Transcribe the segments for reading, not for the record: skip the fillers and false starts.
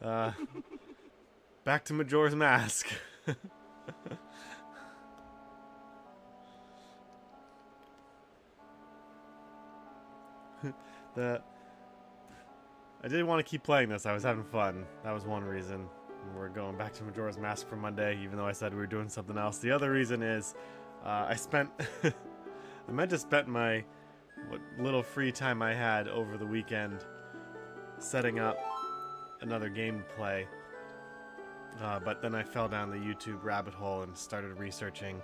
Uh, back to Majora's Mask. I did want to keep playing this. I was having fun. That was one reason. We're going back to Majora's Mask for Monday, even though I said we were doing something else. The other reason is I spent... I meant to spend what little free time I had over the weekend setting up another game to play. But then I fell down the YouTube rabbit hole and started researching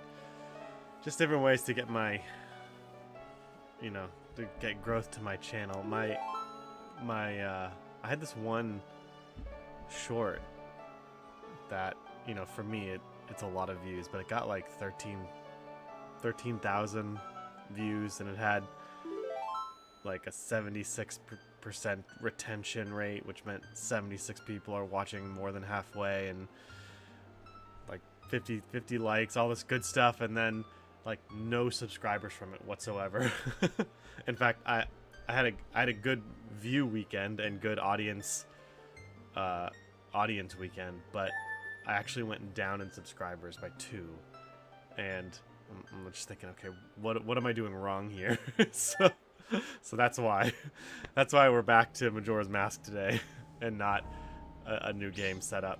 just different ways to get my... to get growth to my channel. I had this one short that, for me it's a lot of views, but it got like 13,000 views, and it had like a 76% retention rate, which meant 76 people are watching more than halfway, and like 50 likes, all this good stuff, and then like no subscribers from it whatsoever. In fact, I had a good view weekend and good audience weekend, but I actually went down in subscribers by 2, and I'm just thinking, okay, what am I doing wrong here? so that's why we're back to Majora's Mask today, and not a new game setup.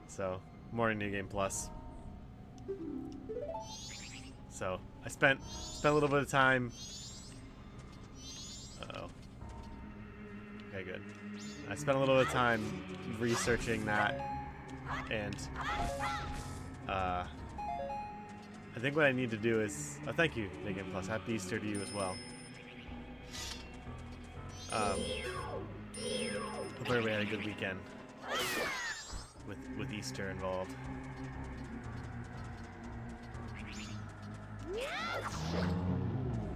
So more New Game Plus. So I spent a little bit of time. Uh-oh. Okay, good. I spent a little bit of time researching that, and I think what I need to do is... Oh, thank you, New Game Plus. Happy Easter to you as well. Hope everybody had a good weekend with Easter involved.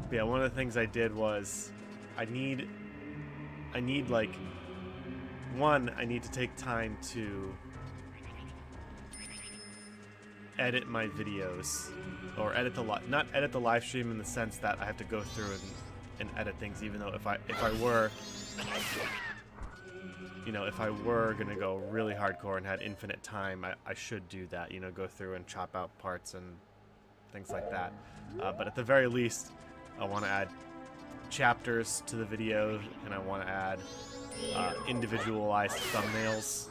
But yeah, one of the things I did was I need like I need to take time to edit my videos, or edit not edit the live stream in the sense that I have to go through and edit things, even though if I were gonna go really hardcore and had infinite time, I should do that, go through and chop out parts and things like that. But at the very least, I want to add chapters to the video, and I want to add individualized thumbnails.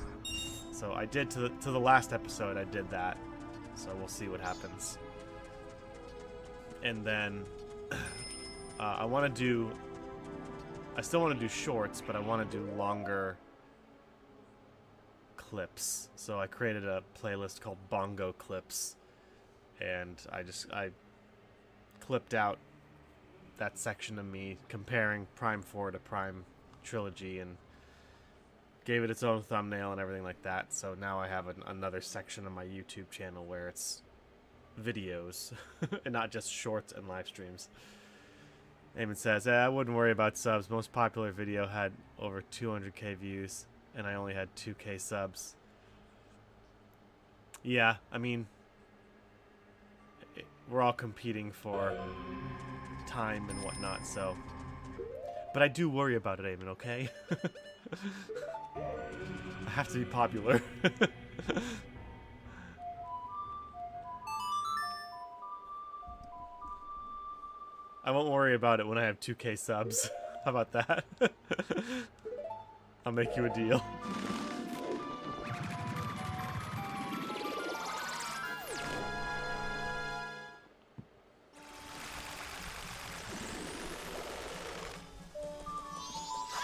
So I did to the last episode, I did that. So we'll see what happens. And then I still want to do shorts, but I want to do longer clips. So I created a playlist called Bongo Clips, and I clipped out that section of me comparing Prime 4 to Prime Trilogy, and gave it its own thumbnail and everything like that. So now I have another section of my YouTube channel where it's videos and not just shorts and live streams. Eamon says, I wouldn't worry about subs. Most popular video had over 200k views, and I only had 2k subs. Yeah, I mean, we're all competing for time and whatnot, so... But I do worry about it, Eamon, okay? I have to be popular. I won't worry about it when I have 2k subs. How about that? I'll make you a deal.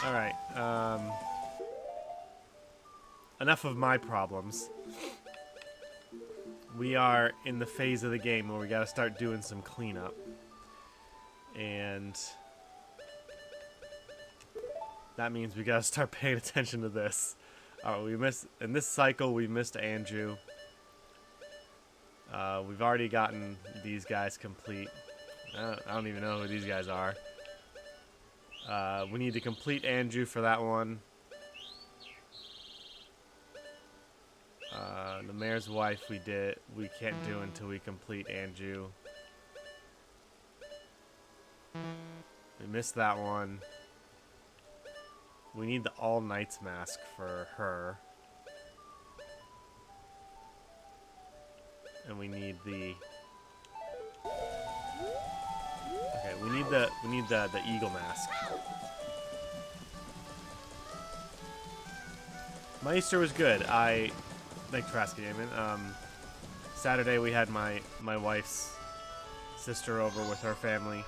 Alright, enough of my problems. We are in the phase of the game where we gotta start doing some cleanup. And that means we gotta start paying attention to this. In this cycle, we missed Anju. We've already gotten these guys complete. I don't even know who these guys are. We need to complete Anju for that one. The mayor's wife we can't do until we complete Anju. We missed that one. We need the All Knights mask for her. And we need the... Okay, we need the eagle mask. My Easter was good. Thanks for asking, Eamon. Saturday we had my wife's sister over with her family,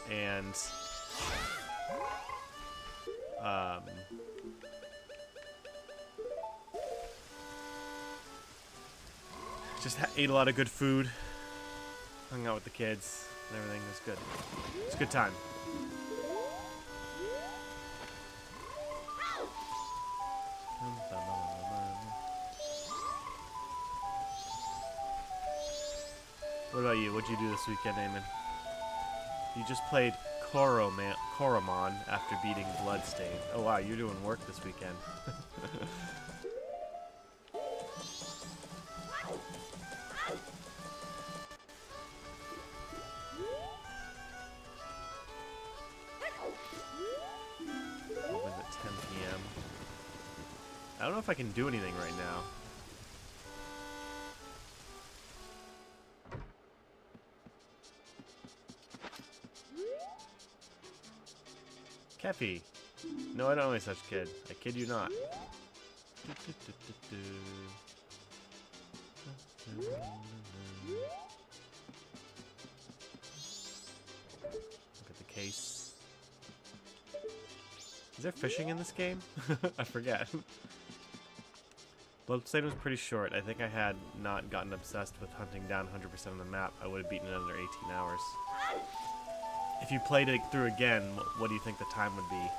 and just ate a lot of good food, hung out with the kids, and everything was good. It's a good time. What about you? What'd you do this weekend, Eamon? You just played Koromon after beating Bloodstain. Oh wow, you're doing work this weekend. Opens at 10 p.m. I don't know if I can do anything right now. Kafei. No, I don't know such kid. I kid you not. Look at the case. Is there fishing in this game? I forget. Bloodstain was pretty short. I think I had not gotten obsessed with hunting down 100% of the map. I would have beaten it under 18 hours. If you played it through again, what do you think the time would be?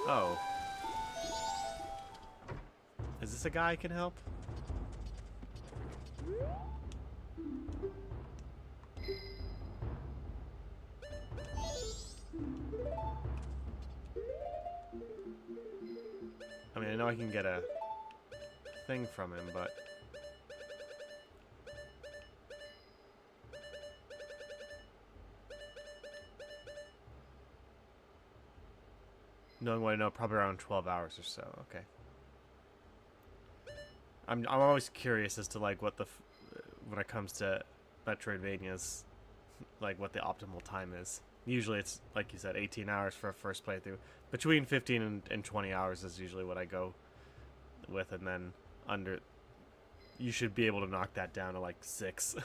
Oh. Is this a guy I can help? I mean, I know I can get a thing from him, but... Knowing what I know, probably around 12 hours or so. Okay. I'm always curious as to like what the when it comes to Metroidvanias, like what the optimal time is. Usually it's like you said, 18 hours for a first playthrough. Between 15 and 20 hours is usually what I go with, and then under. You should be able to knock that down to like 6.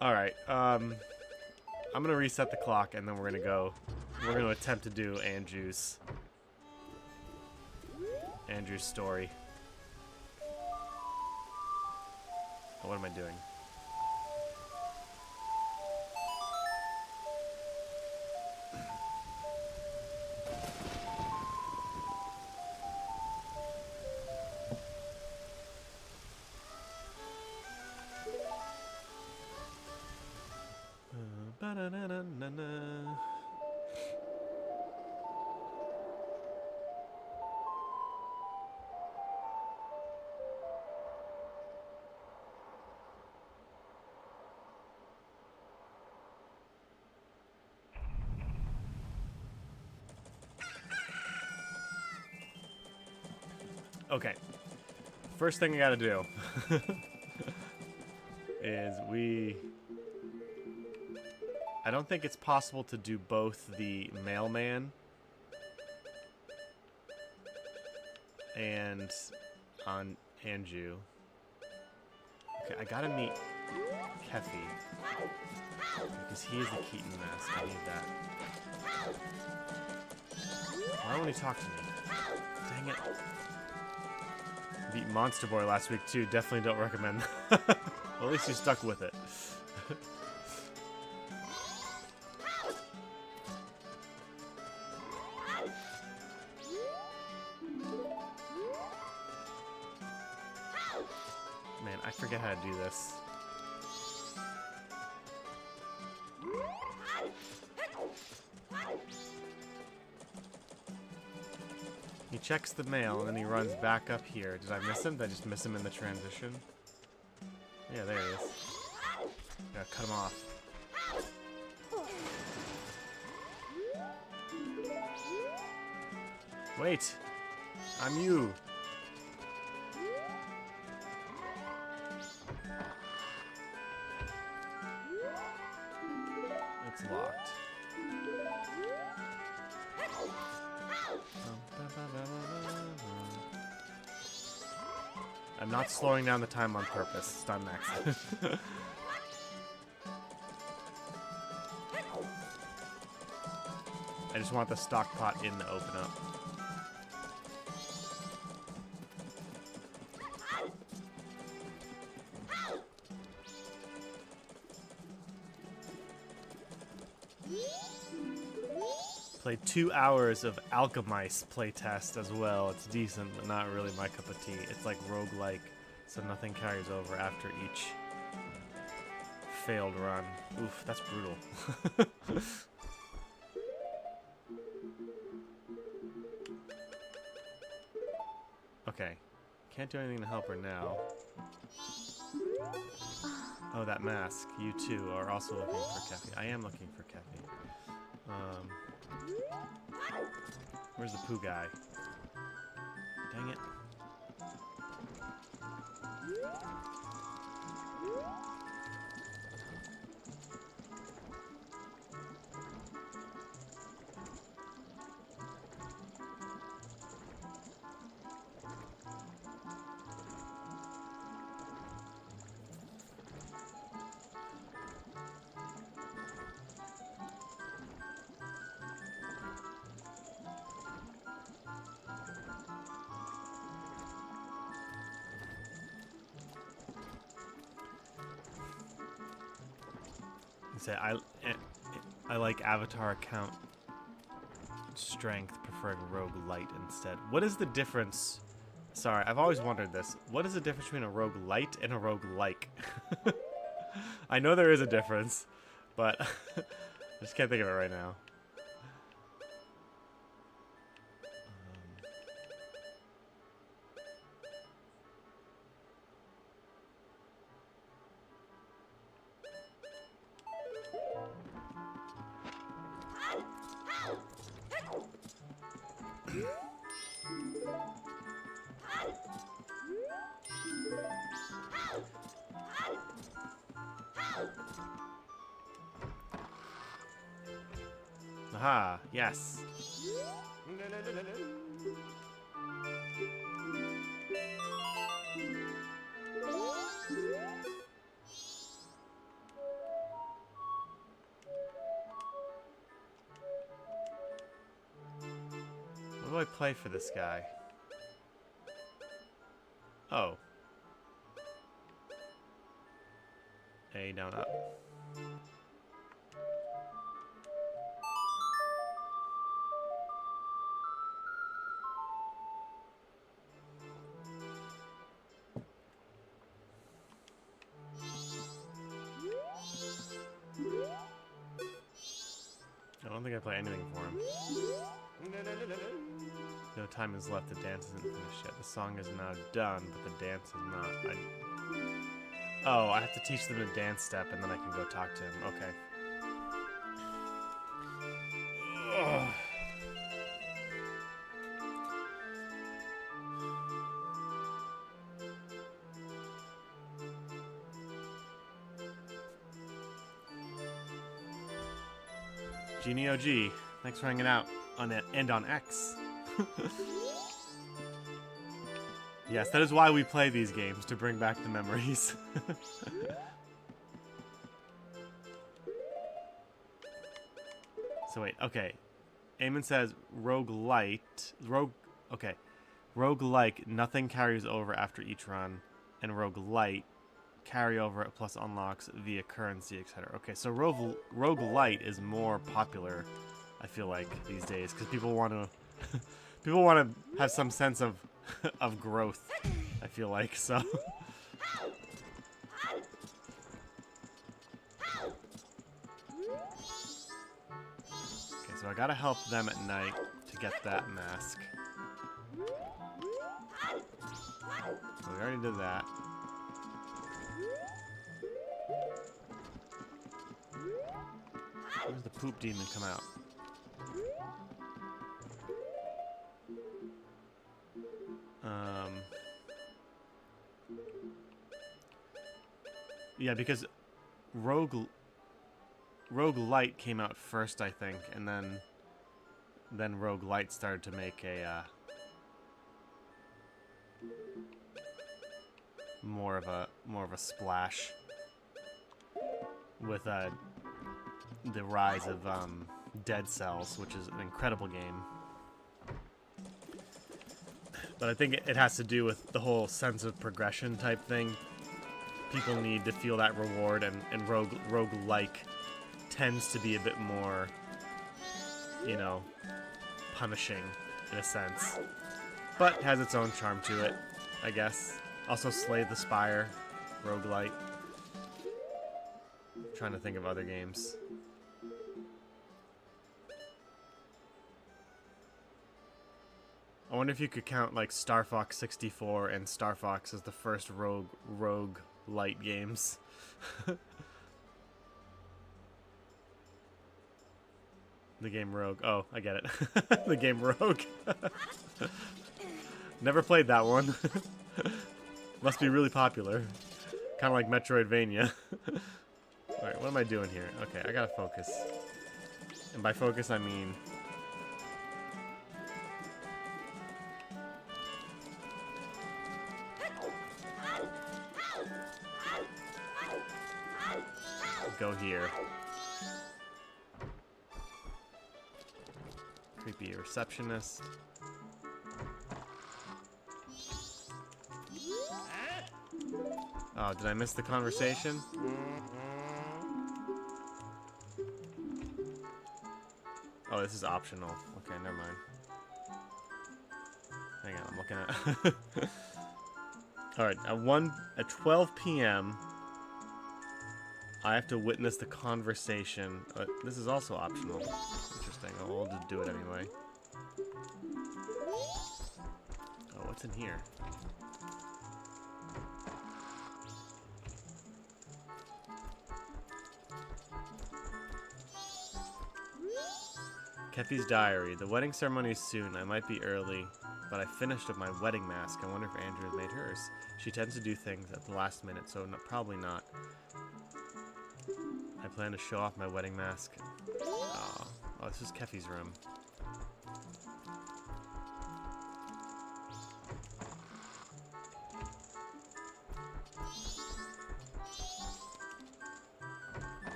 All right. I'm gonna reset the clock, and then we're gonna go. We're gonna attempt to do Anju's story. Oh, what am I doing? Ba-da-na-na-na-na. Okay. First thing I gotta do is I don't think it's possible to do both the mailman and on Anju. Okay, I gotta meet Kafei because he is the Keaton mask. I need that. Why won't he talk to me? Dang it. Beat Monster Boy last week too. Definitely don't recommend that. Well, at least you stuck with it. Man, I forget how to do this. He checks the mail and then he runs back up here. Did I miss him? Did I just miss him in the transition? Yeah, there he is. Gotta cut him off. Wait! I'm you! I'm not slowing down the time on purpose. Stun max. I just want the stock pot in to open up. Played 2 hours of Alchemist playtest as well. It's decent, but not really my cup of tea. It's like roguelike, so nothing carries over after each failed run. Oof, that's brutal. Okay, can't do anything to help her now. Oh, that mask. You too are also looking for Kafei. I am looking for Kafei. Where's the poo guy? Dang it. Say I like avatar account strength, preferring roguelite instead. What is the difference? Sorry, I've always wondered this. What is the difference between a roguelite and a roguelike? I know there is a difference, but I just can't think of it right now. Aha, yes. What do I play for this guy? Oh. A, down, up. I don't think I play anything for him. No time is left. The dance isn't finished yet. The song is now done, but the dance is not. Oh, I have to teach them a dance step, and then I can go talk to him. Okay. Ugh. Genie OG, thanks for hanging out on it and on X. Yes, that is why we play these games, to bring back the memories. So wait, okay. Eamon says roguelite. Okay. Roguelike, nothing carries over after each run, and roguelite, carryover plus unlocks via currency, etc. Okay, so roguelite is more popular, I feel like, these days, because people want to people want to have some sense of of growth, I feel like, so. Okay, so I gotta help them at night to get that mask. So we already did that. Where's the poop demon come out? Yeah, because roguelite came out first, I think, and then roguelite started to make a more of a splash with the rise of Dead Cells, which is an incredible game. But I think it has to do with the whole sense of progression type thing. People need to feel that reward, and roguelike tends to be a bit more, you know, punishing in a sense. But has its own charm to it, I guess. Also Slay the Spire, roguelite. Trying to think of other games. I wonder if you could count like Star Fox 64 and Star Fox as the first roguelite games. The game Rogue. Oh, I get it. The game Rogue. Never played that one. Must be really popular. Kind of like Metroidvania. Alright, what am I doing here? Okay, I gotta focus. And by focus, I mean... go here. Creepy receptionist. Oh, did I miss the conversation? Oh, this is optional. Okay, never mind. Hang on, I'm looking at... Alright, at 12 p.m. I have to witness the conversation. This is also optional. Interesting. Oh, we'll just do it anyway. Oh, what's in here? Kefei's diary. The wedding ceremony is soon. I might be early, but I finished with my wedding mask. I wonder if Andrew has made hers. She tends to do things at the last minute, so probably not. I plan to show off my wedding mask. Oh, this is Kefei's room.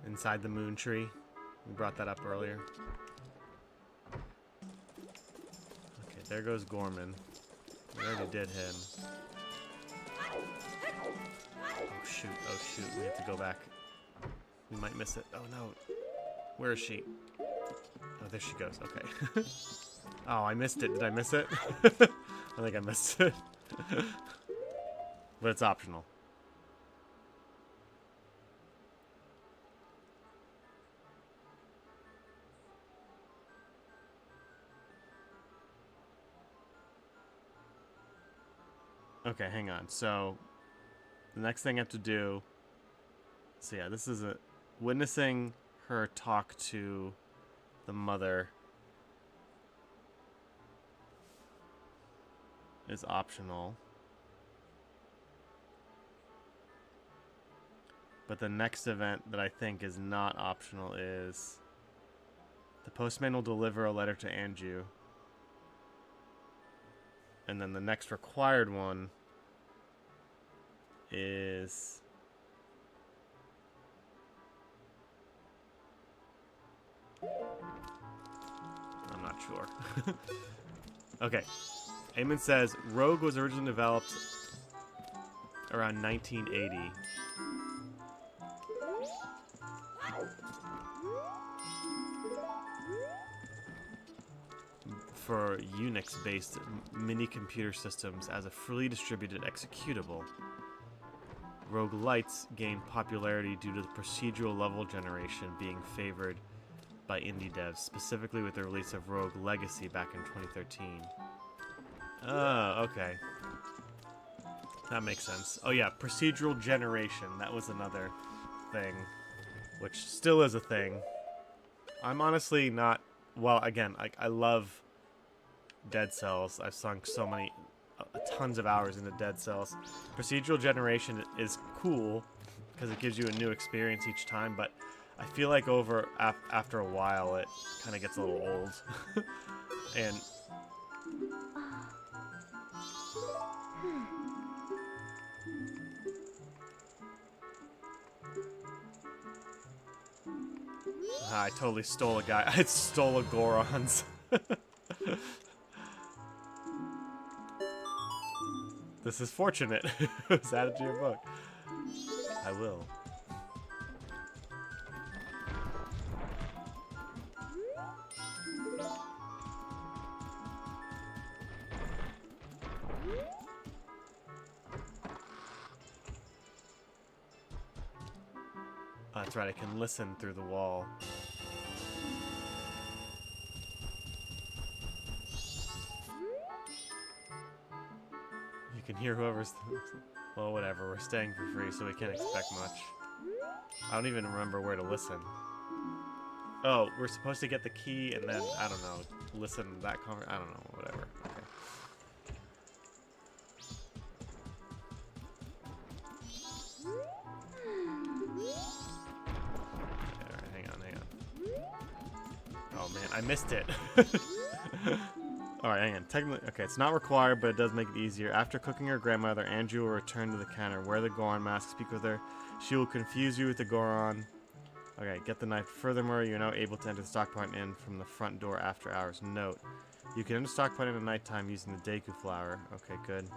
Inside the moon tree. We brought that up earlier. Okay, there goes Gorman. We already did him. Oh shoot, we have to go back. We might miss it. Oh no. Where is she? Oh, there she goes. Okay. Oh, I missed it. Did I miss it? I think I missed it. But it's optional. Okay, hang on. So, the next thing I have to do... So yeah, this is witnessing her talk to the mother is optional. But the next event that I think is not optional is... the postman will deliver a letter to Anju. And then the next required one is... I'm not sure. Okay. Eamon says, Rogue was originally developed around 1980. For Unix-based mini-computer systems as a freely distributed executable. Roguelites gained popularity due to the procedural level generation being favored by indie devs, specifically with the release of Rogue Legacy back in 2013. Oh, okay. That makes sense. Oh yeah, procedural generation. That was another thing, which still is a thing. I'm honestly not... Well, again, I love Dead Cells. I've sunk so many... tons of hours into Dead Cells. Procedural generation is cool because it gives you a new experience each time, but I feel like after a while it kind of gets a little old. And I totally stole a guy. I stole a Goron's. This is fortunate. It was added to your book. I will. Oh, that's right, I can listen through the wall. You can hear whoever's... Well, whatever, we're staying for free, so we can't expect much. I don't even remember where to listen. Oh, we're supposed to get the key and then, I don't know, listen to that I don't know, whatever. Okay. Alright, hang on. Oh man, I missed it. Alright, hang on. Technically, okay, it's not required, but it does make it easier. After cooking her grandmother, Anju will return to the counter. Wear the Goron mask, speak with her. She will confuse you with the Goron. Okay, get the knife. Furthermore, you're now able to enter the stockpile inn from the front door after hours. Note, you can enter stockpile inn at nighttime using the Deku flower. Okay, good.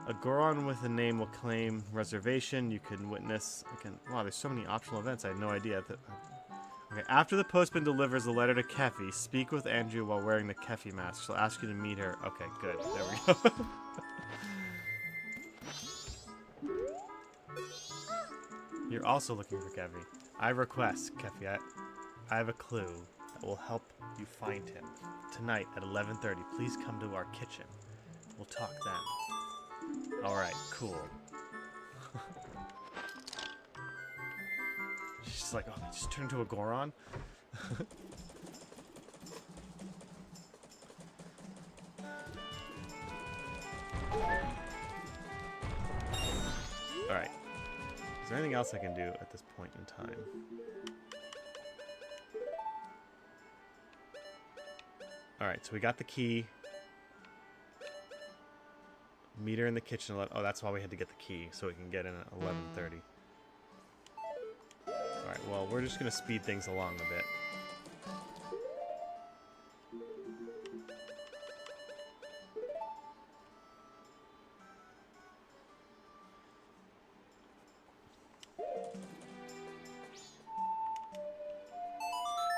A Goron with a name will claim reservation. You can witness... Wow, there's so many optional events. I had no idea. Okay, after the postman delivers the letter to Kafei, speak with Anju while wearing the Kafei mask. She'll ask you to meet her. Okay, good. There we go. You're also looking for Kafei. I request, Kafei, I have a clue that will help you find him. Tonight at 11:30, please come to our kitchen. We'll talk then. Alright, cool. She's like, oh, just turn into a Goron? Alright. Is there anything else I can do at this point in time? Alright, so we got the key. Meet her in the kitchen. Oh, that's why we had to get the key, so we can get in at 11:30. Alright, well, we're just going to speed things along a bit.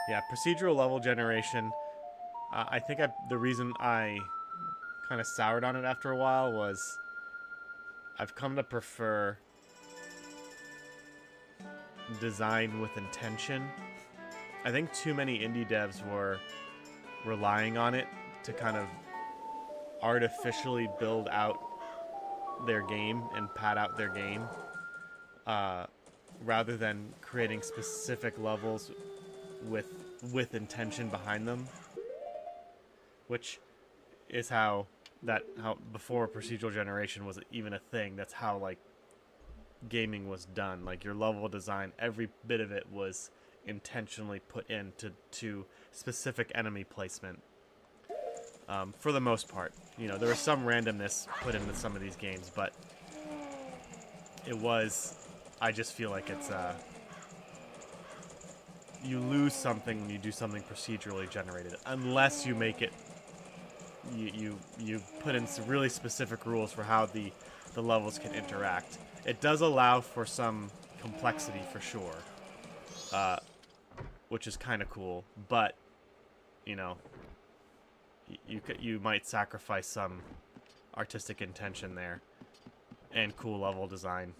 Yeah, procedural level generation. I think the reason I kind of soured on it after a while was I've come to prefer design with intention. I think too many indie devs were relying on it to kind of artificially build out their game and pad out their game, rather than creating specific levels with intention behind them, which is how before procedural generation was even a thing. That's how like gaming was done. Like your level design, every bit of it was intentionally put into specific enemy placement. For the most part, you know, there was some randomness put into some of these games, but it was, I just feel like it's you lose something when you do something procedurally generated, unless you make it you put in some really specific rules for how the levels can interact. It does allow for some complexity for sure, which is kind of cool, but you know, you might sacrifice some artistic intention there and cool level design,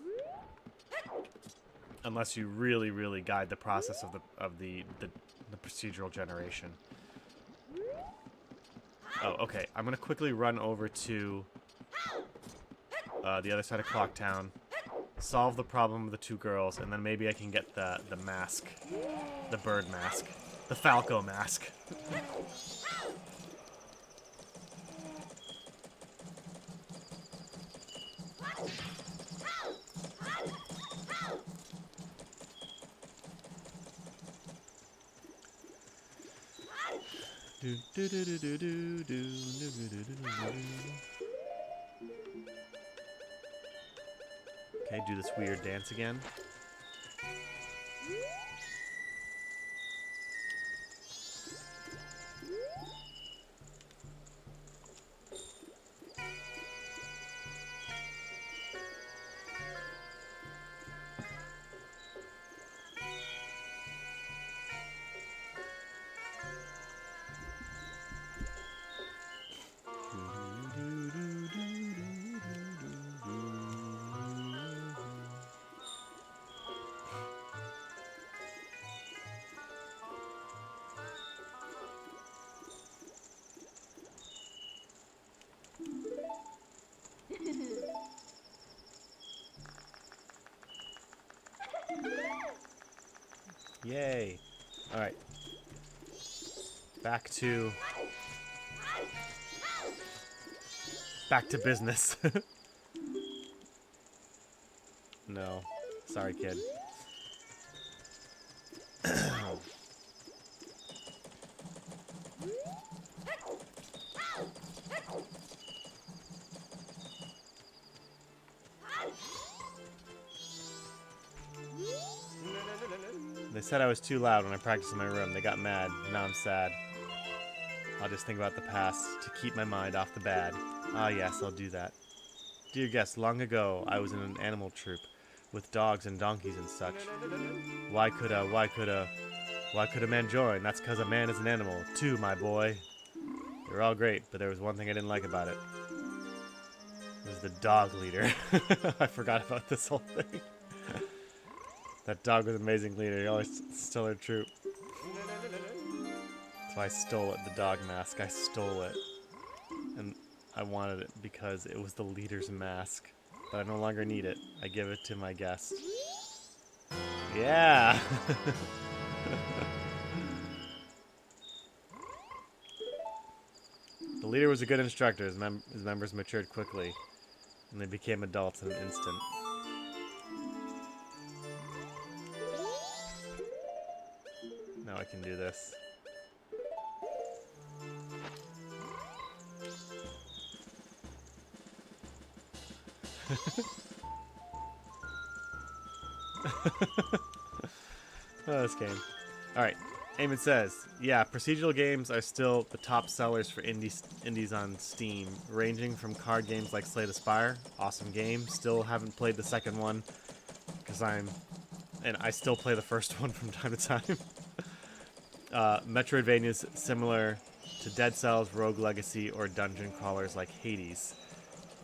unless you really guide the process of the procedural generation. Oh, okay. I'm gonna quickly run over to the other side of Clocktown, solve the problem of the two girls, and then maybe I can get the mask, the bird mask, the Falco mask. Okay, do this weird dance again. Yay. Alright. Back to business. No. Sorry, kid. They said I was too loud when I practiced in my room. They got mad. Now I'm sad. I'll just think about the past to keep my mind off the bad. Ah, yes, I'll do that. Dear guests, long ago, I was in an animal troop with dogs and donkeys and such. Why could a man join? That's 'cause a man is an animal, too, my boy. They were all great, but there was one thing I didn't like about it. It was the dog leader. I forgot about this whole thing. That dog was an amazing leader. He always stole our troop. So I stole it, the dog mask. I stole it. And I wanted it because it was the leader's mask. But I no longer need it. I give it to my guest. Yeah! The leader was a good instructor. His members matured quickly. And they became adults in an instant. Now I can do this. Oh, this game. Alright. Eamon says, yeah, procedural games are still the top sellers for indies on Steam, ranging from card games like Slay the Spire. Awesome game. Still haven't played the second one, because I still play the first one from time to time. Metroidvanias similar to Dead Cells, Rogue Legacy, or dungeon crawlers like Hades.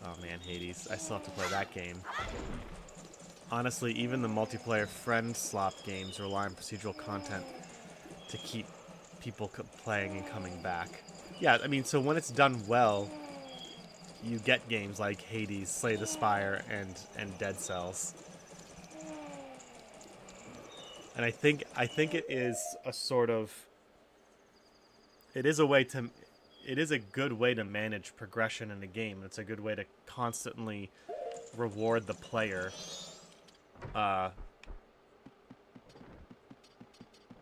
Oh man, Hades. I still have to play that game. Honestly, even the multiplayer friend slop games rely on procedural content to keep people playing and coming back. Yeah, I mean, so when it's done well, you get games like Hades, Slay the Spire, and Dead Cells. And I think it is a sort of... It is a good way to manage progression in a game. It's a good way to constantly reward the player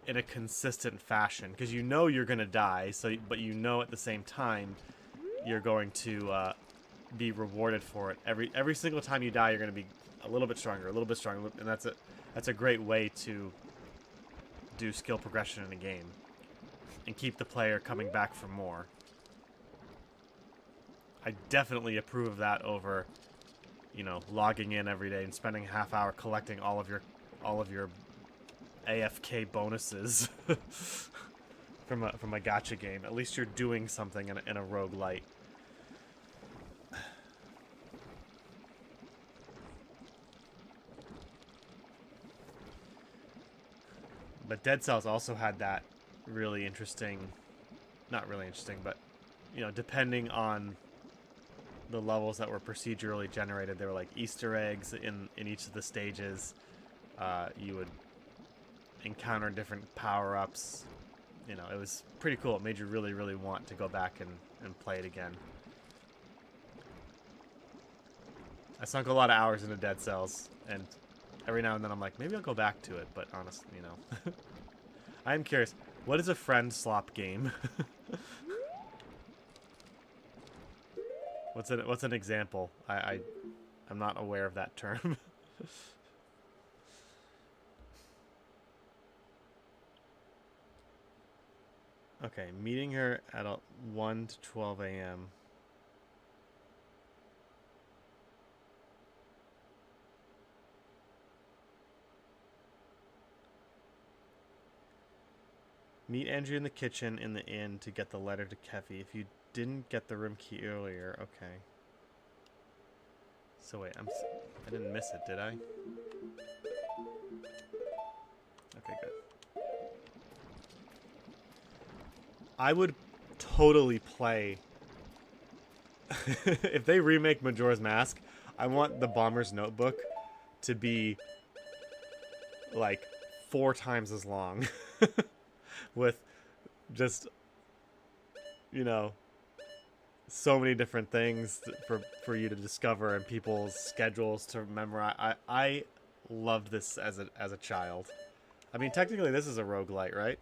in a consistent fashion, because you know you're gonna die, but you know at the same time you're going to be rewarded for it. Every single time you die, you're gonna be a little bit stronger, and that's a great way to do skill progression in a game and keep the player coming back for more. I definitely approve of that over, you know, logging in every day and spending a half hour collecting all of your AFK bonuses from a gacha game. At least you're doing something in a roguelite. But Dead Cells also had that really interesting, not really interesting, but, you know, depending on the levels that were procedurally generated, there were like Easter eggs in each of the stages. You would encounter different power-ups. You know, it was pretty cool. It made you really, really want to go back and play it again. I sunk a lot of hours into Dead Cells, and every now and then I'm like, maybe I'll go back to it, but honestly, you know. I am curious. What is a friend slop game? What's an example? I'm not aware of that term. Okay, meeting her at 1 to 12 a.m. Meet Andrew in the kitchen in the inn to get the letter to Keffi. If you didn't get the room key earlier, okay. So wait, I didn't miss it, did I? Okay, good. I would totally play if they remake Majora's Mask. I want the Bomber's Notebook to be like 4 times as long. With just, you know, so many different things for you to discover and people's schedules to memorize. I loved this as a child. I mean, technically this is a roguelite, right?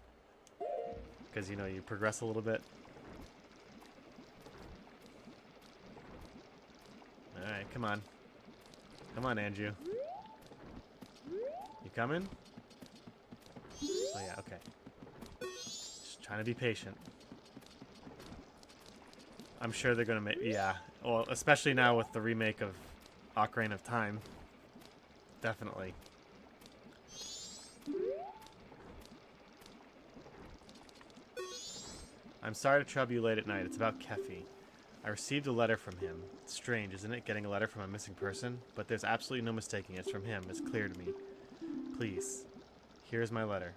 Because, you know, you progress a little bit. Alright, come on. Come on, Anju. You coming? Oh yeah, okay. Trying to be patient. I'm sure they're gonna make, yeah. Well, especially now with the remake of Ocarina of Time. Definitely. I'm sorry to trouble you late at night. It's about Keffi. I received a letter from him. It's strange, isn't it, getting a letter from a missing person? But there's absolutely no mistaking it's from him. It's clear to me. Please. Here's my letter.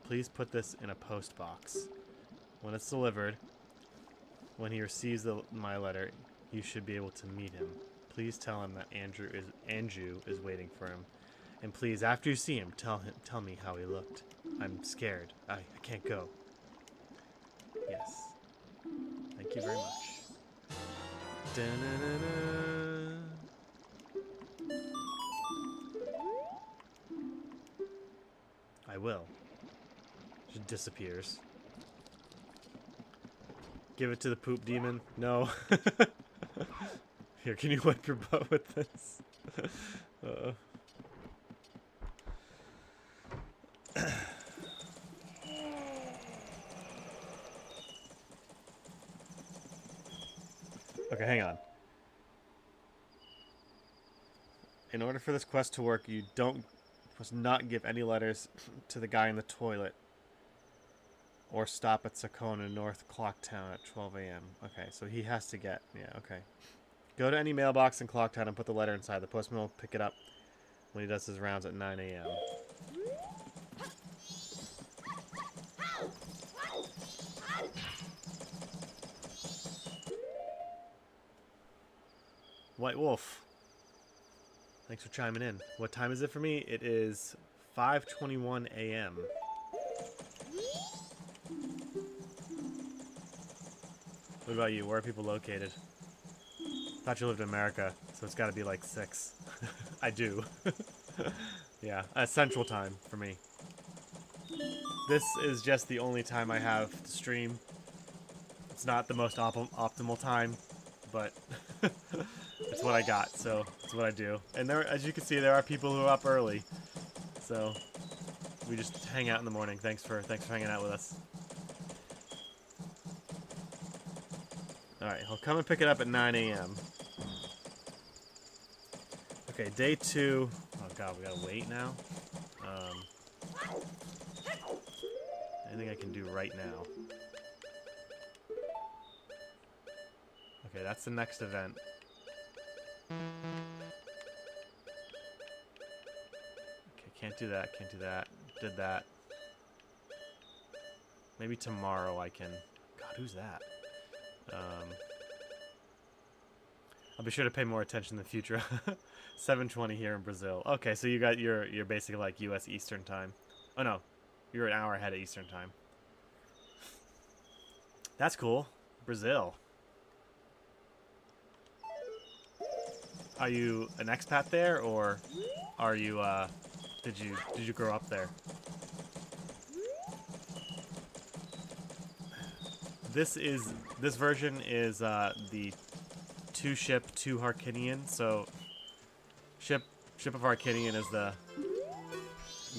Please put this in a post box. When it's delivered, when he receives my letter, you should be able to meet him. Please tell him that Anju is waiting for him. And please, after you see him, tell me how he looked. I'm scared. I can't go. Yes. Thank you very much. Da-na-na-na. I will. She disappears. Give it to the poop demon. No. Here, can you wipe your butt with this? Okay, hang on. In order for this quest to work, you must not give any letters to the guy in the toilet. Or stop at Sakon in North Clocktown at 12 a.m. Okay, so he has to get... Yeah, okay. Go to any mailbox in Clocktown and put the letter inside. The postman will pick it up when he does his rounds at 9 a.m. White Wolf. Thanks for chiming in. What time is it for me? It is 5:21 a.m. What about you? Where are people located? Thought you lived in America, so it's got to be like 6. I do. Yeah, Central Time for me. This is just the only time I have to stream. It's not the most optimal time, but it's what I got, so it's what I do. And there, as you can see, there are people who are up early, so we just hang out in the morning. Thanks for hanging out with us. Alright, he'll come and pick it up at 9 a.m. Okay, day 2. Oh god, we gotta wait now. Anything I can do right now? Okay, that's the next event. Okay, can't do that, can't do that. Did that. Maybe tomorrow I can... God, who's that? I'll be sure to pay more attention in the future. 7:20 here in Brazil. Okay, so you got your basically like U.S. Eastern time. Oh no, you're an hour ahead of Eastern time. That's cool. Brazil. Are you an expat there, or are you did you grow up there? this version is the 2-ship, 2 Harkinian. So ship of Harkinian is the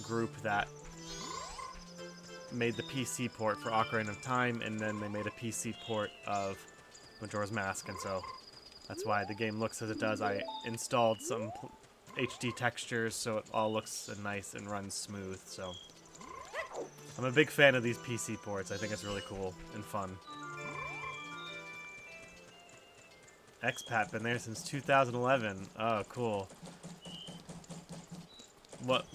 group that made the PC port for Ocarina of Time, and then they made a PC port of Majora's Mask, and so that's why the game looks as it does. I installed some HD textures so it all looks nice and runs smooth, so I'm a big fan of these PC ports. I think it's really cool and fun. Expat, been there since 2011. Oh, cool. What,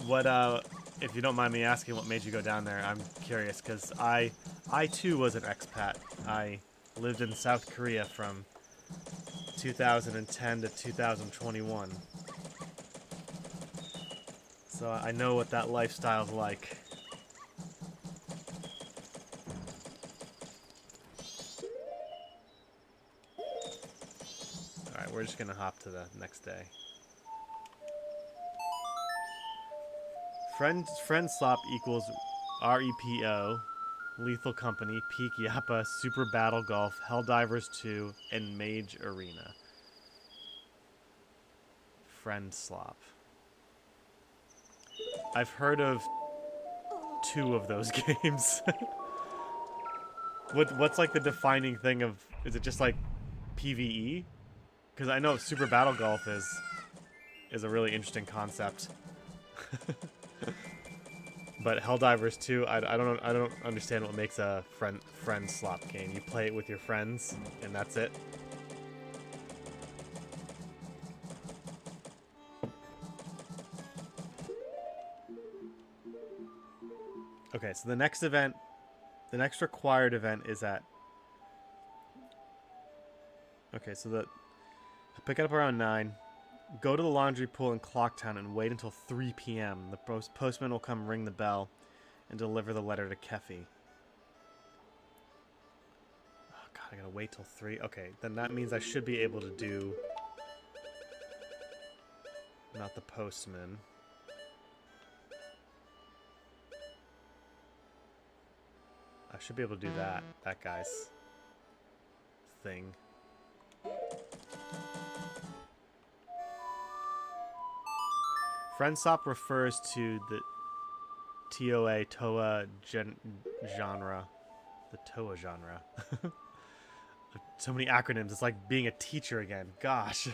if you don't mind me asking, what made you go down there? I'm curious, because I too was an expat. I lived in South Korea from 2010 to 2021. So I know what that lifestyle's like. Alright, we're just gonna hop to the next day. Friend slop equals REPO, Lethal Company, Peak Yappa, Super Battle Golf, Helldivers 2, and Mage Arena. Friend slop. I've heard of 2 of those games. What's like the defining thing of? Is it just like PvE? Because I know Super Battle Golf is a really interesting concept. But Helldivers 2, I don't understand what makes a friend slop game. You play it with your friends, and that's it. Okay, so the next required event is at. Okay, so pick it up around 9. Go to the laundry pool in Clocktown and wait until 3 p.m. The postman will come ring the bell and deliver the letter to Kafei. Oh god, I gotta wait till 3. Okay, then that means I should be able to do... Not the postman. I should be able to do that guy's thing. Friend slop refers to the TOA genre. The TOA genre. So many acronyms. It's like being a teacher again. Gosh.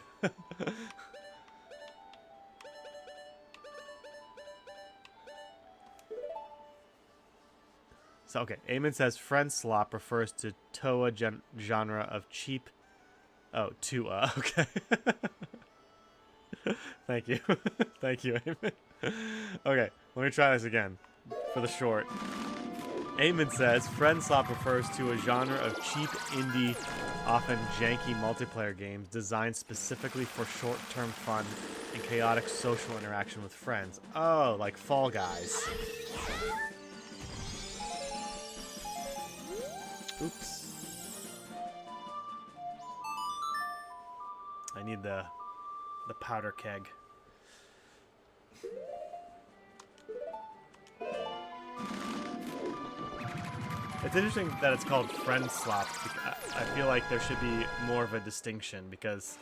So, okay. Eamon says friend slop refers to TOA genre of cheap... Oh, TOA. Okay. Thank you. Thank you, Eamon. Okay, let me try this again for the short. Eamon says, friend slop refers to a genre of cheap, indie, often janky multiplayer games designed specifically for short-term fun and chaotic social interaction with friends. Oh, like Fall Guys. Oops. I need the powder keg. It's interesting that it's called friend slop. I feel like there should be more of a distinction because,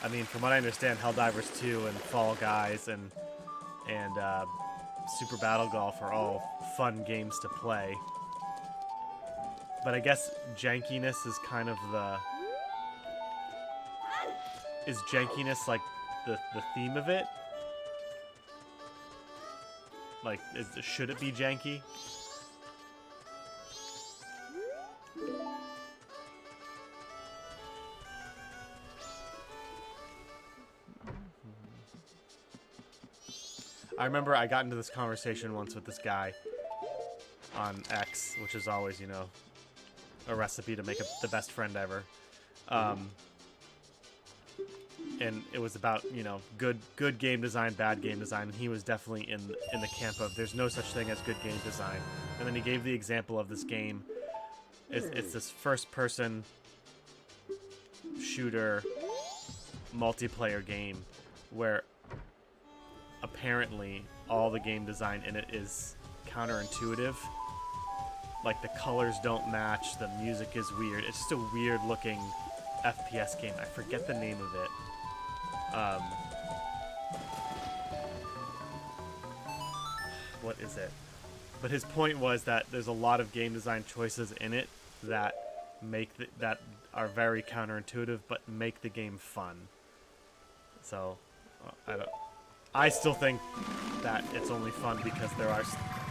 I mean, from what I understand, Helldivers 2 and Fall Guys and Super Battle Golf are all fun games to play. But I guess jankiness is kind of the... Is jankiness like the theme of it? Like, should it be janky? I remember I got into this conversation once with this guy on X, which is always, you know, a recipe to make the best friend ever. And it was about, you know, good game design, bad game design. And he was definitely in the camp of there's no such thing as good game design. And then he gave the example of this game. It's this first-person shooter multiplayer game where apparently all the game design in it is counterintuitive. like the colors don't match, the music is weird. It's just a weird looking FPS game. I forget the name of it. What is it? But his point was that there's a lot of game design choices in it that that are very counterintuitive, but make the game fun. So, I still think that it's only fun because there are,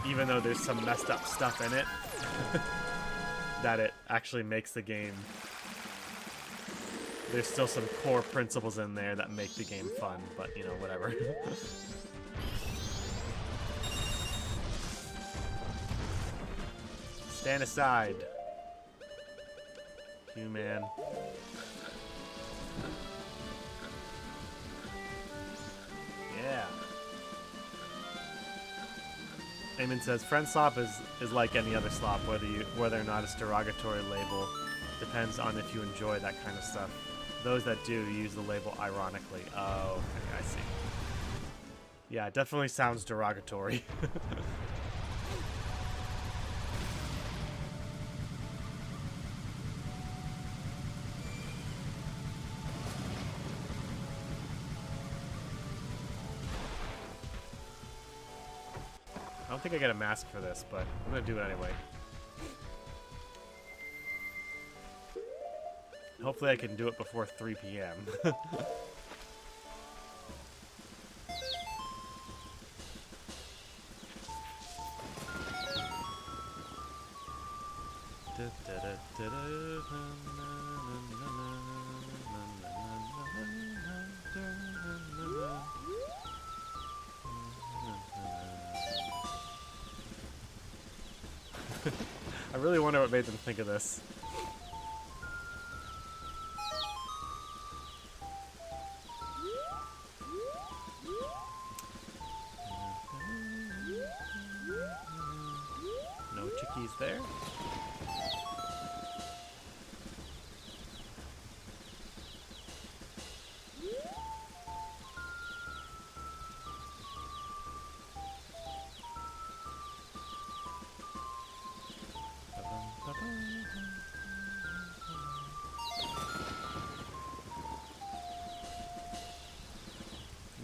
even though there's some messed up stuff in it, that it actually makes the game. There's still some core principles in there that make the game fun, but you know, whatever. Stand aside, human. Yeah. Eamon says, friend slop is like any other slop, whether or not it's derogatory label. Depends on if you enjoy that kind of stuff. Those that do use the label ironically. Oh, okay, I see. Yeah, it definitely sounds derogatory. I don't think I get a mask for this, but I'm gonna do it anyway. Hopefully I can do it before 3 p.m. I really wonder what made them think of this. No chickies there.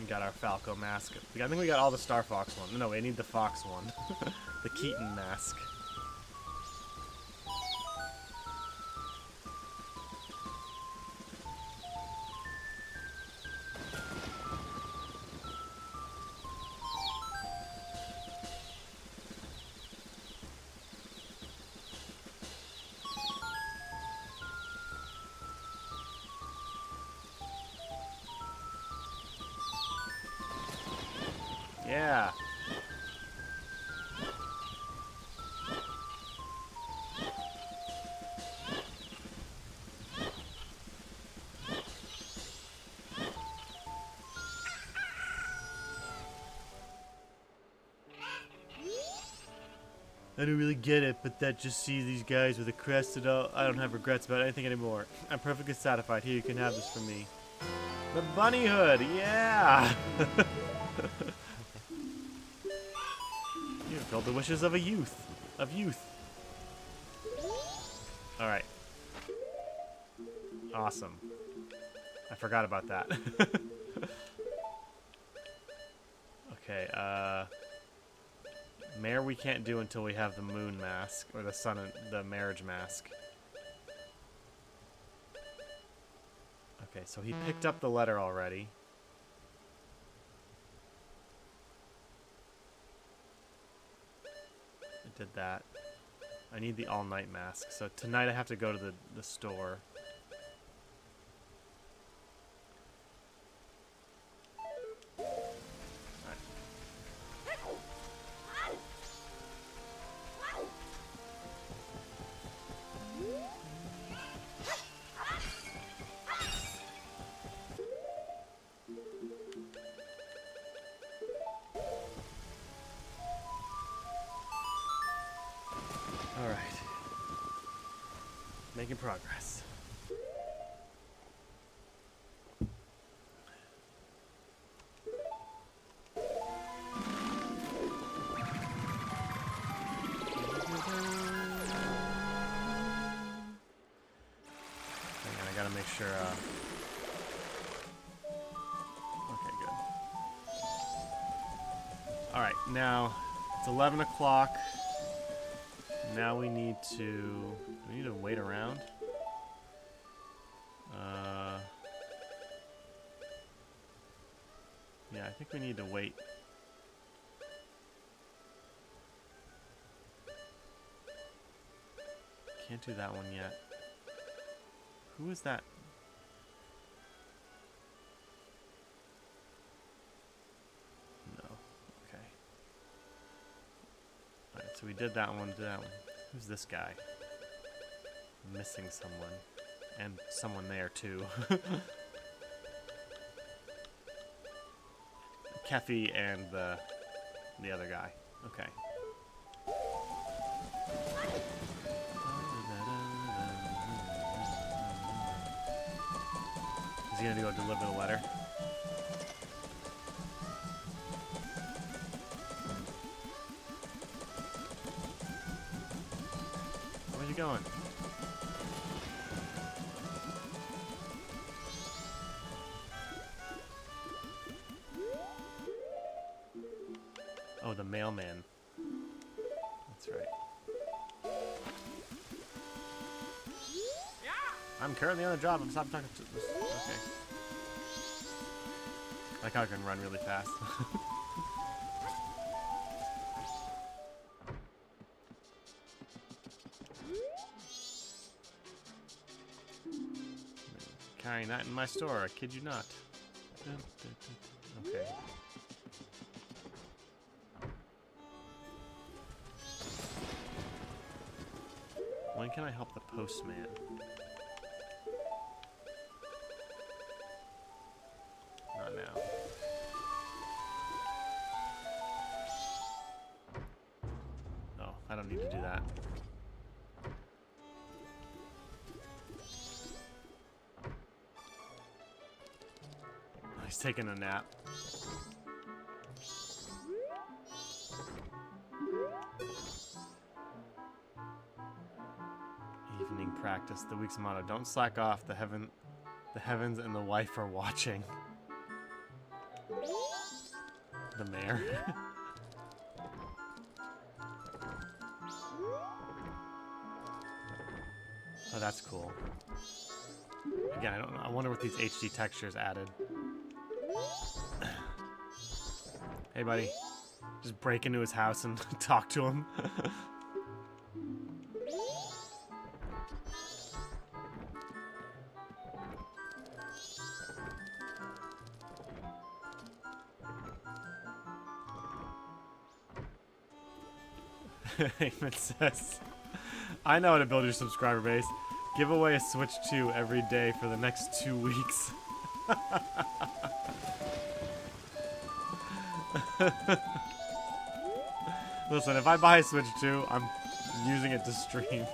Got our Falco mask. I think we got all the Star Fox one. No, we need the Fox one. The Keaton mask. Yeah. I don't really get it, but that just see these guys with a crest at all. I don't have regrets about anything anymore. I'm perfectly satisfied. Here, you can have this from me. The bunny hood, yeah! You fulfilled the wishes of youth. Alright. Awesome. I forgot about that. Okay, Mare we can't do until we have the moon mask, or the sun, the marriage mask. Okay, so he picked up the letter already. I did that. I need the all-night mask, so tonight I have to go to the store. Alright. Making progress. sure. Okay, good. All right, now it's 11 o'clock. Now we need to. Do we need to wait around? Yeah, I think we need to wait. Can't do that one yet. Who is that? No. Okay. Alright, so we did that one, Who's this guy? I'm missing someone. And someone there, too. Kafei and the other guy. Okay. Is he gonna go deliver the letter? Where's he going? Oh, the mailman. That's right. I'm currently on the job. I'm stopping talking to this. Okay. I like how I can run really fast. Carrying that in my store. I kid you not. Okay. When can I help the postman? Not now. Oh, I don't need to do that. He's taking a nap. Evening practice. The week's motto: don't slack off. The heavens and the wife are watching. The mayor. Oh, that's cool. Again, I don't know. I wonder what these HD textures added. Hey, buddy. Just break into his house and talk to him. Heyman says, I know how to build your subscriber base. Give away a Switch 2 every day for the next 2 weeks. Listen, if I buy a Switch 2, I'm using it to stream.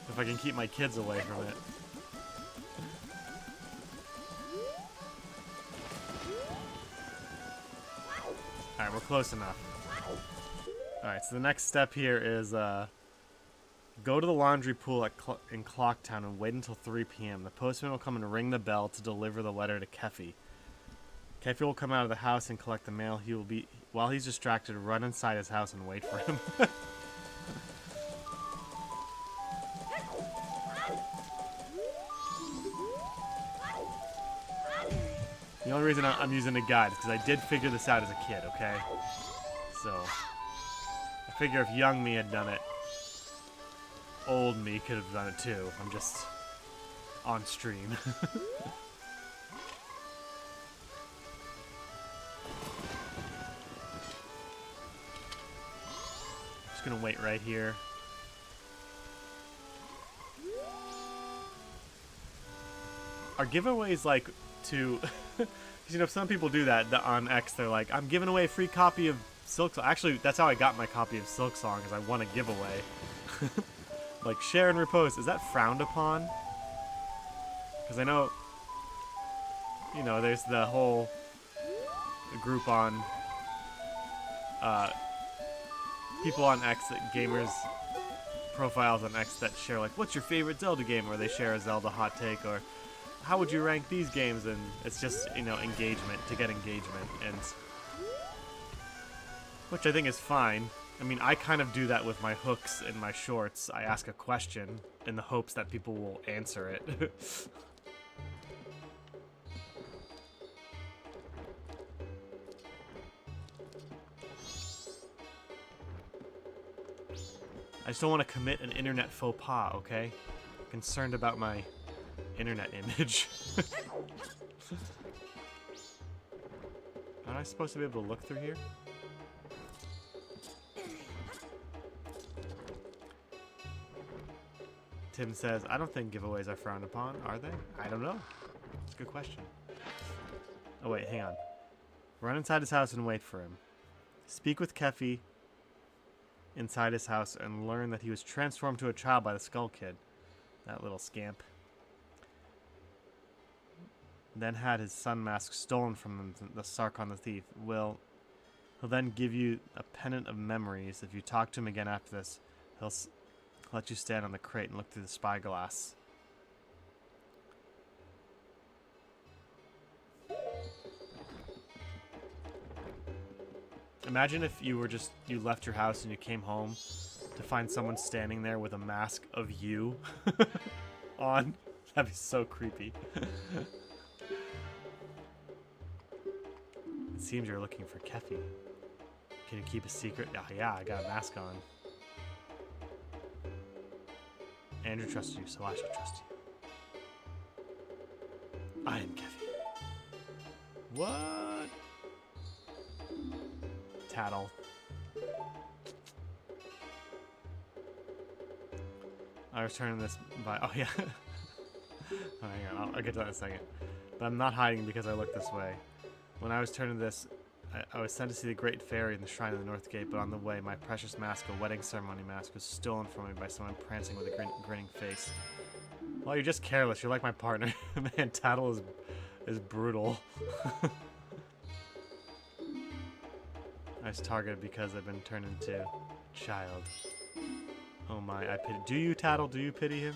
If I can keep my kids away from it. Alright, we're close enough. Alright, so the next step here is go to the laundry pool in Clocktown and wait until 3 p.m. The postman will come and ring the bell to deliver the letter to Kafei. Kafei will come out of the house and collect the mail. He will be, while he's distracted, run inside his house and wait for him. The only reason I'm using a guide is because I did figure this out as a kid, okay? So, I figure if young me had done it, old me could have done it too. I'm just on stream. Just gonna wait right here. Are giveaways like to... You know, some people do that on X. They're like, I'm giving away a free copy of Silksong. Actually, that's how I got my copy of Silksong, because I won a giveaway. Like, share and repost. Is that frowned upon? Because I know, you know, there's the whole group on, people on X, gamers, profiles on X that share like, what's your favorite Zelda game, or they share a Zelda hot take, or how would you rank these games, and it's just, you know, engagement to get engagement, and which I think is fine. I mean, I kind of do that with my hooks in my shorts. I ask a question in the hopes that people will answer it. I just don't want to commit an internet faux pas, okay? I'm concerned about my internet image. Aren't I supposed to be able to look through here? Tim says, I don't think giveaways are frowned upon, are they? I don't know. It's a good question. Oh wait, hang on. Run inside his house and wait for him. Speak with Kafei inside his house and learn that he was transformed to a child by the Skull Kid. That little scamp. Then had his sun mask stolen from him, the Sakon the thief. He'll then give you a pendant of memories. If you talk to him again after this, he'll let you stand on the crate and look through the spyglass. Imagine if you left your house and you came home to find someone standing there with a mask of you on. That'd be so creepy. It seems you're looking for Kafei. Can you keep a secret? Oh, yeah, I got a mask on. Andrew trusts you, so I should trust you. I am Kafei. What? Tattle. I was turning this by. Oh, yeah. Oh, hang on, I'll get to that in a second. But I'm not hiding because I look this way. When I was turning this, I was sent to see the Great Fairy in the Shrine of the North Gate, but on the way, my precious mask, a wedding ceremony mask, was stolen from me by someone prancing with a grinning face. Well, you're just careless. You're like my partner. Man, Tattle is brutal. I was targeted because I've been turned into a child. Oh my, I pity. Do you, Tattle? Do you pity him?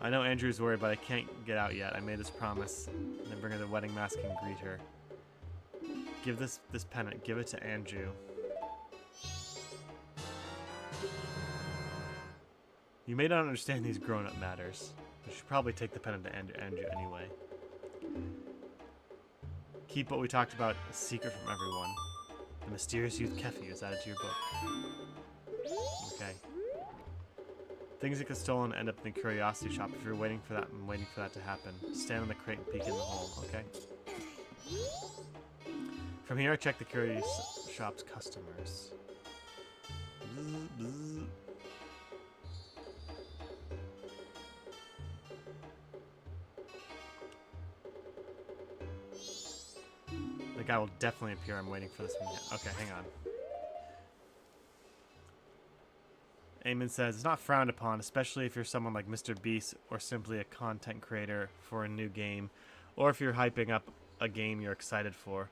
I know Andrew's worried, but I can't get out yet. I made this promise. Then bring her the wedding mask and greet her. Give this pendant. Give it to Anju. You may not understand these grown-up matters, but you should probably take the pendant to Anju anyway. Keep what we talked about a secret from everyone. The mysterious youth Kafei is added to your book. Okay. Things that get stolen end up in the curiosity shop. If you're waiting for that, I'm waiting for that to happen. Stand on the crate and peek in the hole, okay? From here, I check the curious shop's customers. Bzz, bzz. The guy will definitely appear. I'm waiting for this one. Okay, hang on. Eamon says, it's not frowned upon, especially if you're someone like Mr. Beast or simply a content creator for a new game, or if you're hyping up a game you're excited for.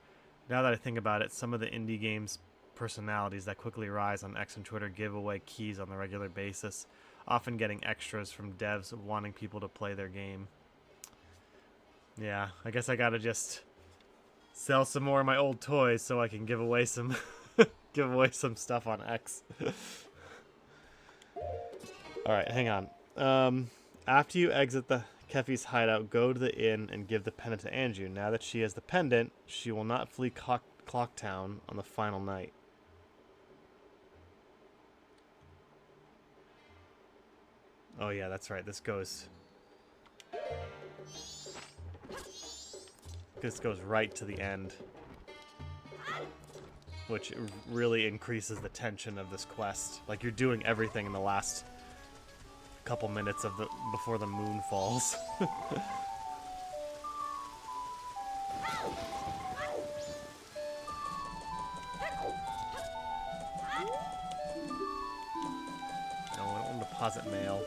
Now that I think about it, some of the indie games personalities that quickly rise on X and Twitter give away keys on a regular basis, often getting extras from devs wanting people to play their game. Yeah, I guess I gotta just sell some more of my old toys so I can give away some stuff on X. Alright, hang on. After you exit the Kefei's hideout, go to the inn and give the pendant to Anju. Now that she has the pendant, she will not flee Clocktown on the final night. Oh yeah, that's right. This goes right to the end, which really increases the tension of this quest. Like, you're doing everything in the last couple minutes of before the moon falls. Oh, I don't deposit mail.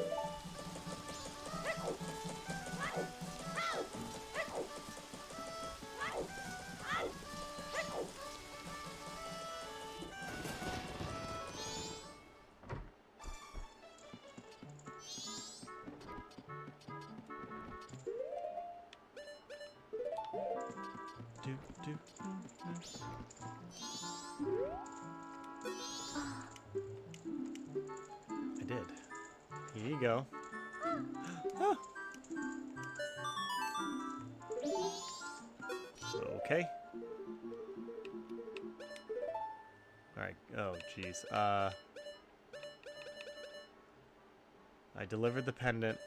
I did. Here you go. Ah. Okay. Alright. Oh, jeez. I delivered the pendant.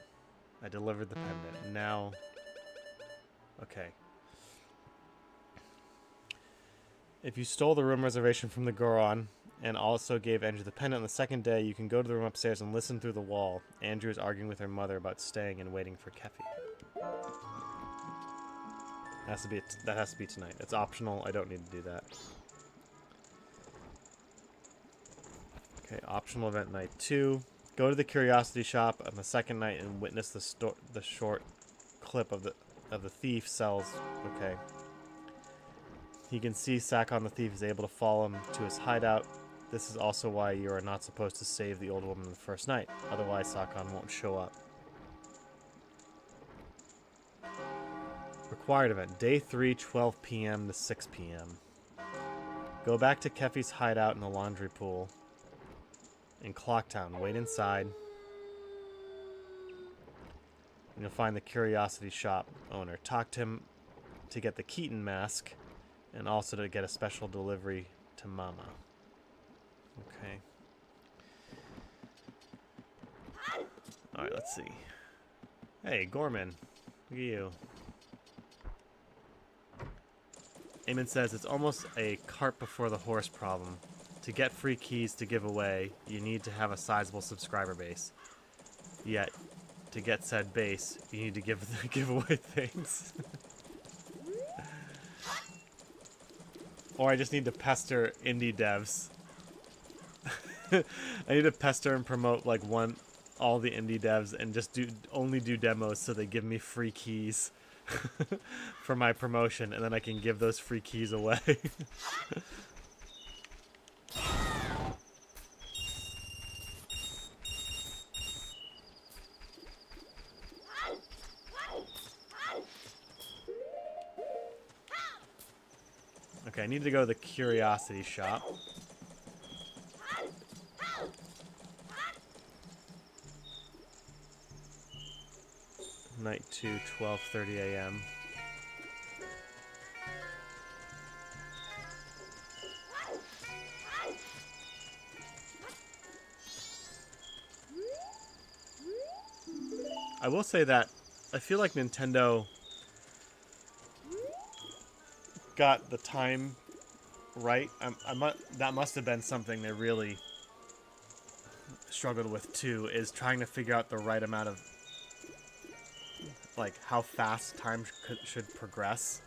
I delivered the pendant. Now... Okay. If you stole the room reservation from the Goron and also gave Andrew the pendant on the second day, you can go to the room upstairs and listen through the wall. Andrew is arguing with her mother about staying and waiting for Keffi. That has to be tonight. It's optional. I don't need to do that. Okay, optional event night 2. Go to the curiosity shop on the second night and witness the short clip of the thief sells. Okay. He can see Sakon the thief is able to follow him to his hideout. This is also why you are not supposed to save the old woman the first night. Otherwise, Sakon won't show up. Required event. Day 3, 12 p.m. to 6 p.m. Go back to Keffi's hideout in the laundry pool. In Clocktown. Wait inside. And you'll find the curiosity shop owner. Talk to him to get the Keaton mask. And also to get a special delivery to Mama. Okay. Alright, let's see. Hey, Gorman. Look at you. Eamon says it's almost a cart before the horse problem. To get free keys to give away, you need to have a sizable subscriber base. Yet, to get said base, you need to give away things. Or I just need to pester indie devs. I need to pester and promote like all the indie devs and just only do demos so they give me free keys for my promotion, and then I can give those free keys away. Okay, I need to go to the curiosity shop. Night 2, 12:30 a.m. I will say that I feel like Nintendo got the time right. That must have been something they really struggled with too, is trying to figure out the right amount of like how fast time should progress.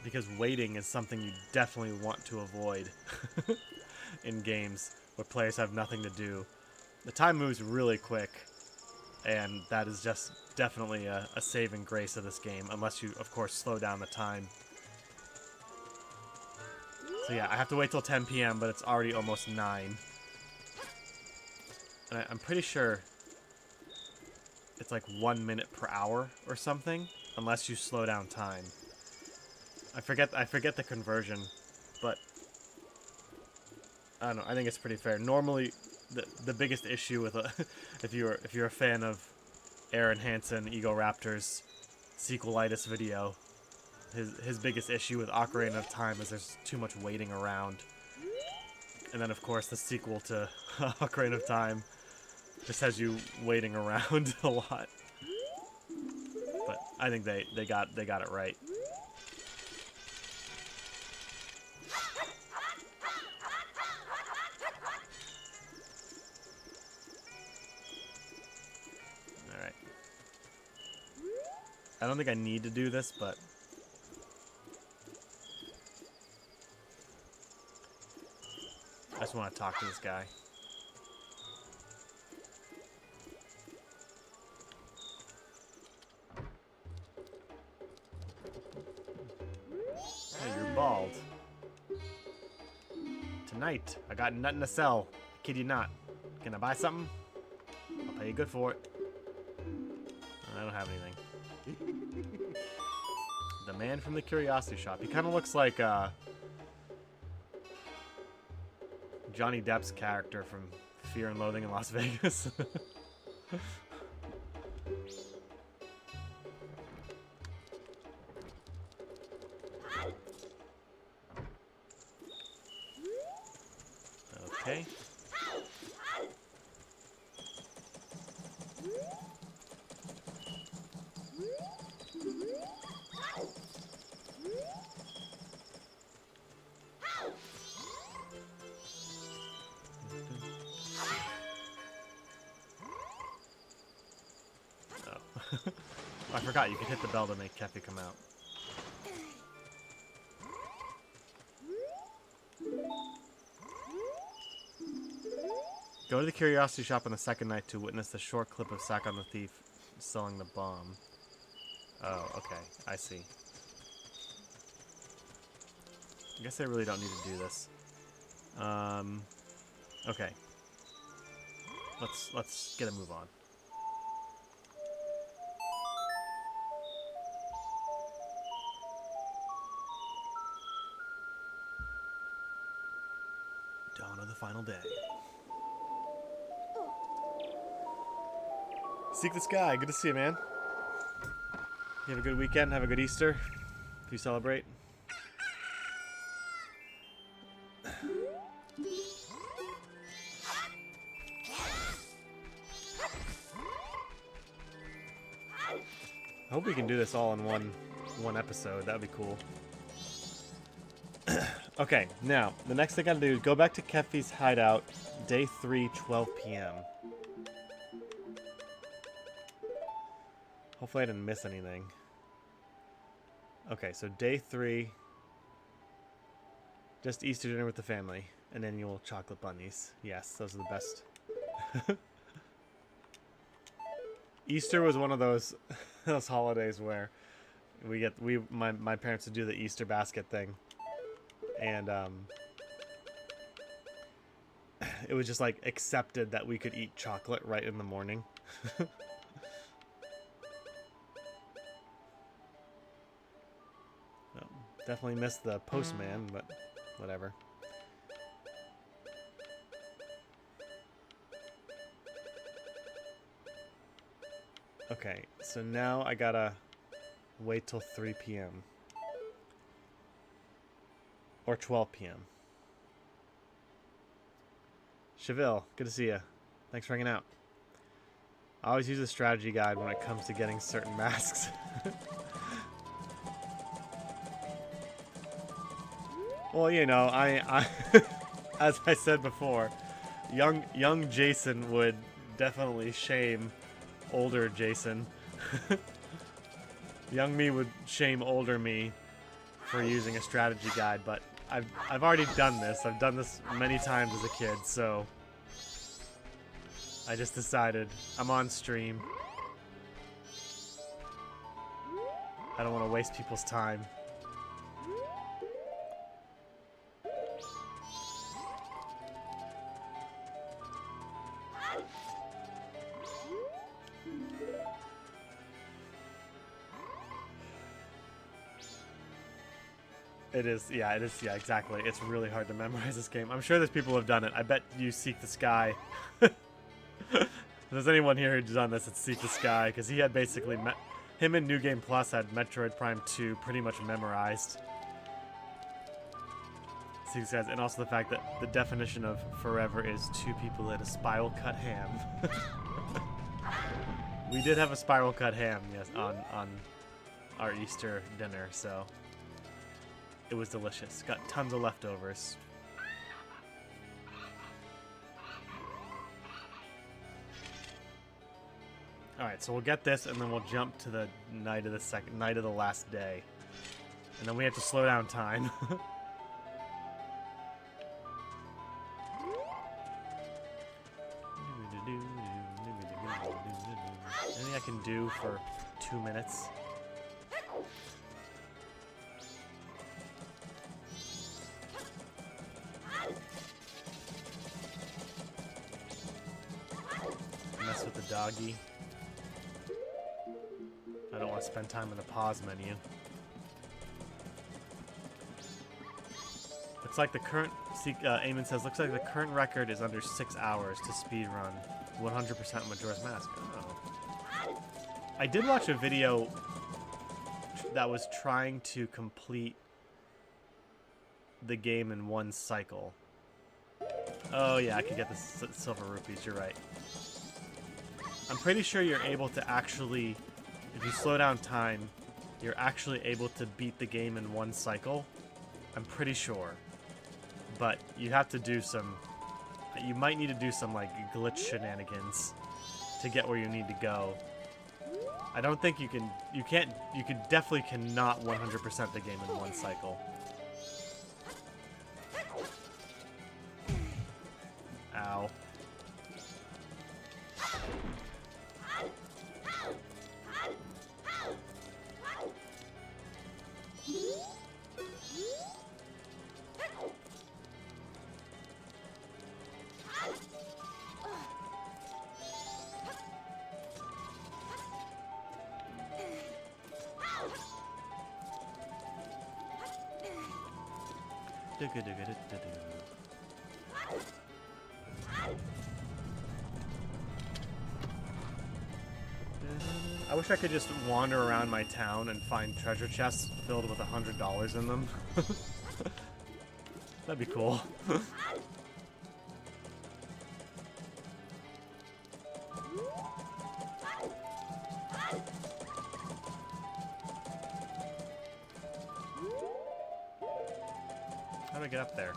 Because waiting is something you definitely want to avoid in games where players have nothing to do. The time moves really quick, and that is just definitely a saving grace of this game, unless you, of course, slow down the time. So yeah, I have to wait till 10 p.m., but it's already almost 9. And I'm pretty sure it's like 1 minute per hour or something, unless you slow down time. I forget the conversion, but I don't know. I think it's pretty fair. Normally, the biggest issue with if you're a fan of Aaron Hansen, Ego Raptor's sequelitis video, his biggest issue with Ocarina of Time is there's too much waiting around. And then of course the sequel to Ocarina of Time just has you waiting around a lot. But I think they got it right. Alright. I don't think I need to do this, but I just want to talk to this guy. Hey, you're bald. Tonight, I got nothing to sell. I kid you not. Can I buy something? I'll pay you good for it. I don't have anything. man from the curiosity shop. He kind of looks like Johnny Depp's character from Fear and Loathing in Las Vegas. Okay. I forgot you could hit the bell to make Keffi come out. Go to the curiosity shop on the second night to witness the short clip of Sakon the thief selling the bomb. Oh, okay. I see. I guess I really don't need to do this. Okay. Let's get a move on. Dawn of the final day. Seek the Sky. Good to see you, man. You have a good weekend. Have a good Easter. If you celebrate. I hope we can do this all in one episode. That would be cool. Okay, now, the next thing I gotta do is go back to Keffi's hideout, day 3, 12 p.m. Hopefully I didn't miss anything. Okay, so day 3, just Easter dinner with the family, and annual chocolate bunnies. Yes, those are the best. Easter was one of those holidays where my parents would do the Easter basket thing. And it was just like accepted that we could eat chocolate right in the morning. Oh, definitely missed the Postman, but whatever. Okay, so now I gotta wait till 3 p.m. Or 12 p.m. Cheville, good to see you. Thanks for hanging out. I always use a strategy guide when it comes to getting certain masks. Well, you know, I as I said before, young Jason would definitely shame older Jason. Young me would shame older me for using a strategy guide, but I've already done this. I've done this many times as a kid, so I just decided I'm on stream. I don't want to waste people's time. It is, yeah, exactly. It's really hard to memorize this game. I'm sure there's people who have done it. I bet you Seek the Sky. If there's anyone here who's done this, it's Seek the Sky, because he had basically, him and New Game Plus had Metroid Prime 2 pretty much memorized. Seek the Sky, and also the fact that the definition of forever is 2 people at a spiral cut ham. We did have a spiral cut ham, yes, on our Easter dinner, so it was delicious. Got tons of leftovers. Alright, so we'll get this and then we'll jump to the night of the last day. And then we have to slow down time. Anything I can do for 2 minutes? Mess with the doggy. I don't want to spend time in the pause menu. It's like the current, Eamon says, looks like the current record is under 6 hours to speedrun 100% Majora's Mask. Oh. I did watch a video that was trying to complete the game in one cycle. Oh yeah, I could get the silver rupees, you're right. I'm pretty sure you're able to actually, if you slow down time, you're actually able to beat the game in one cycle. I'm pretty sure. But you have to do some, you might need to do some like glitch shenanigans to get where you need to go. I don't think you can, you definitely cannot 100% the game in one cycle. Ow. I wish I could just wander around my town and find treasure chests filled with $100 in them. That'd be cool. How do I get up there?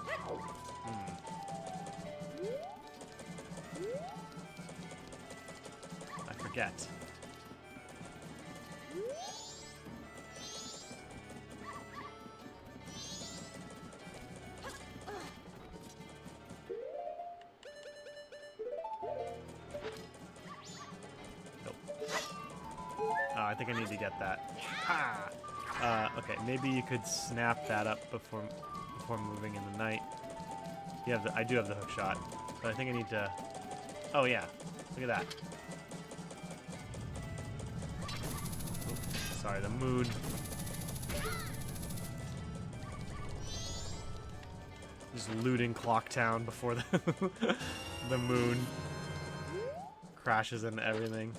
I forget. I think I need to get that. Ah! Okay, maybe you could snap that up before moving in the night. You have I do have the hook shot, but I think I need to. Oh yeah, look at that. Oops, sorry, the moon. Just looting Clocktown before the moon crashes into everything.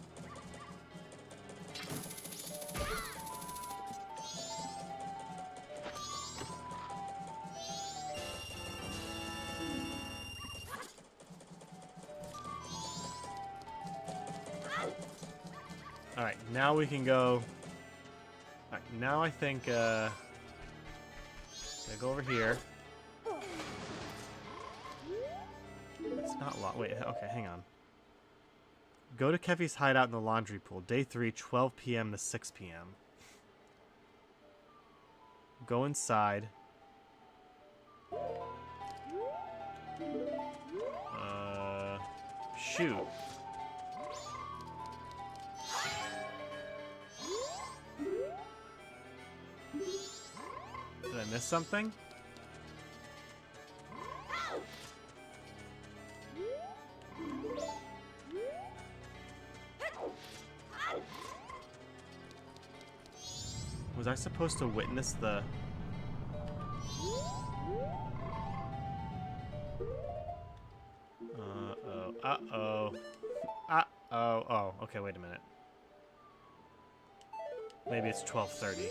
Alright, now we can go. Alright, now I think, gotta go over here. It's not locked. Wait, okay, hang on. Go to Kefei's hideout in the laundry pool. Day 3, 12 p.m. to 6 p.m. Go inside. Shoot. Did I miss something? Was I supposed to witness the... Uh-oh. Uh-oh. Uh-oh. Oh, okay, wait a minute. Maybe it's 12:30.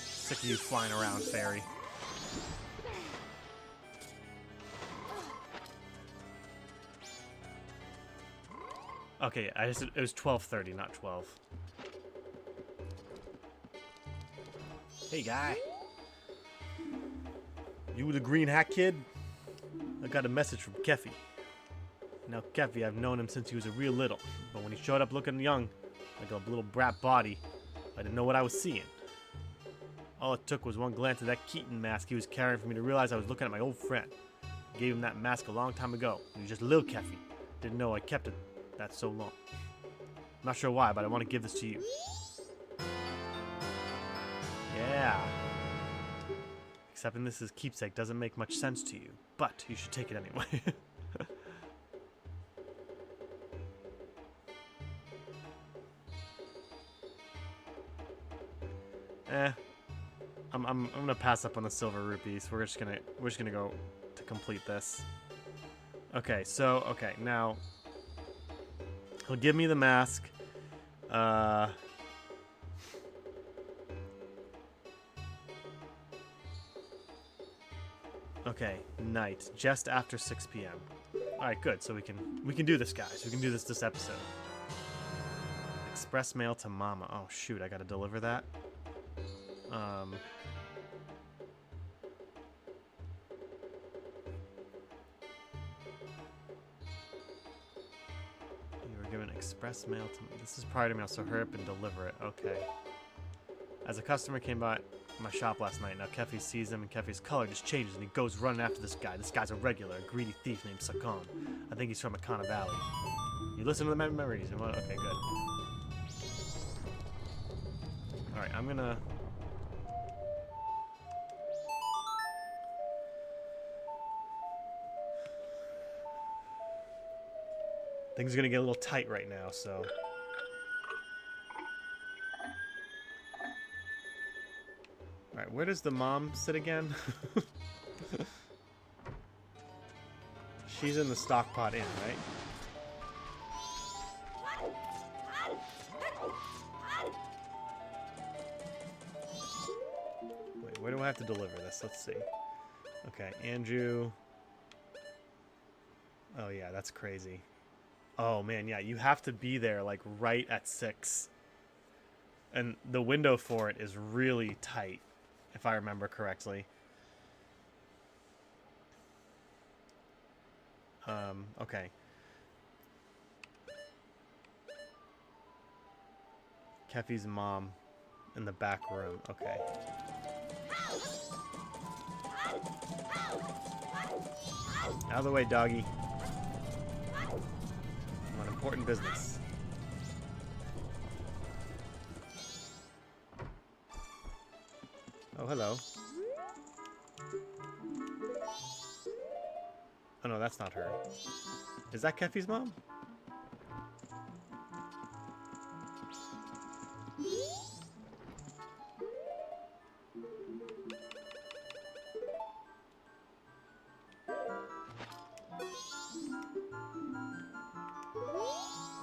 Sick of you flying around, fairy. Okay, it was 12:30, not 12. Hey, guy. You the green hat kid? I got a message from Kefei. Now, Kefei, I've known him since he was a real little, but when he showed up looking young, like a little brat body, I didn't know what I was seeing. All it took was one glance at that Keaton mask he was carrying for me to realize I was looking at my old friend. I gave him that mask a long time ago, and he was just a little Kefei. Didn't know I kept it that so long. I'm not sure why, but I want to give this to you. Yeah. Accepting this as keepsake doesn't make much sense to you, but you should take it anyway. I'm gonna pass up on the silver rupees. We're just gonna go to complete this. Okay, so now he'll give me the mask. Okay, night, just after 6 p.m. All right, good. So we can do this, guys. We can do this episode. Express mail to Mama. Oh shoot, I gotta deliver that. You were given express mail to. This is prior to mail, so hurry up and deliver it. Okay. As a customer came by my shop last night, now Kafei sees him and Kafei's color just changes and he goes running after this guy. This guy's a regular, a greedy thief named Sakon. I think he's from Akana Valley. You listen to the memories and what? Okay, good. Alright, I'm gonna... Things are gonna get a little tight right now, so... Alright, where does the mom sit again? She's in the Stockpot Inn, right? Wait, where do I have to deliver this? Let's see. Okay, Anju. Oh yeah, that's crazy. Oh man, yeah, you have to be there like right at 6. And the window for it is really tight, if I remember correctly. Okay. Keffi's mom in the back room. Okay. Out of the way, doggy. I'm on important business. Oh, hello. Oh no, that's not her. Is that Keffi's mom?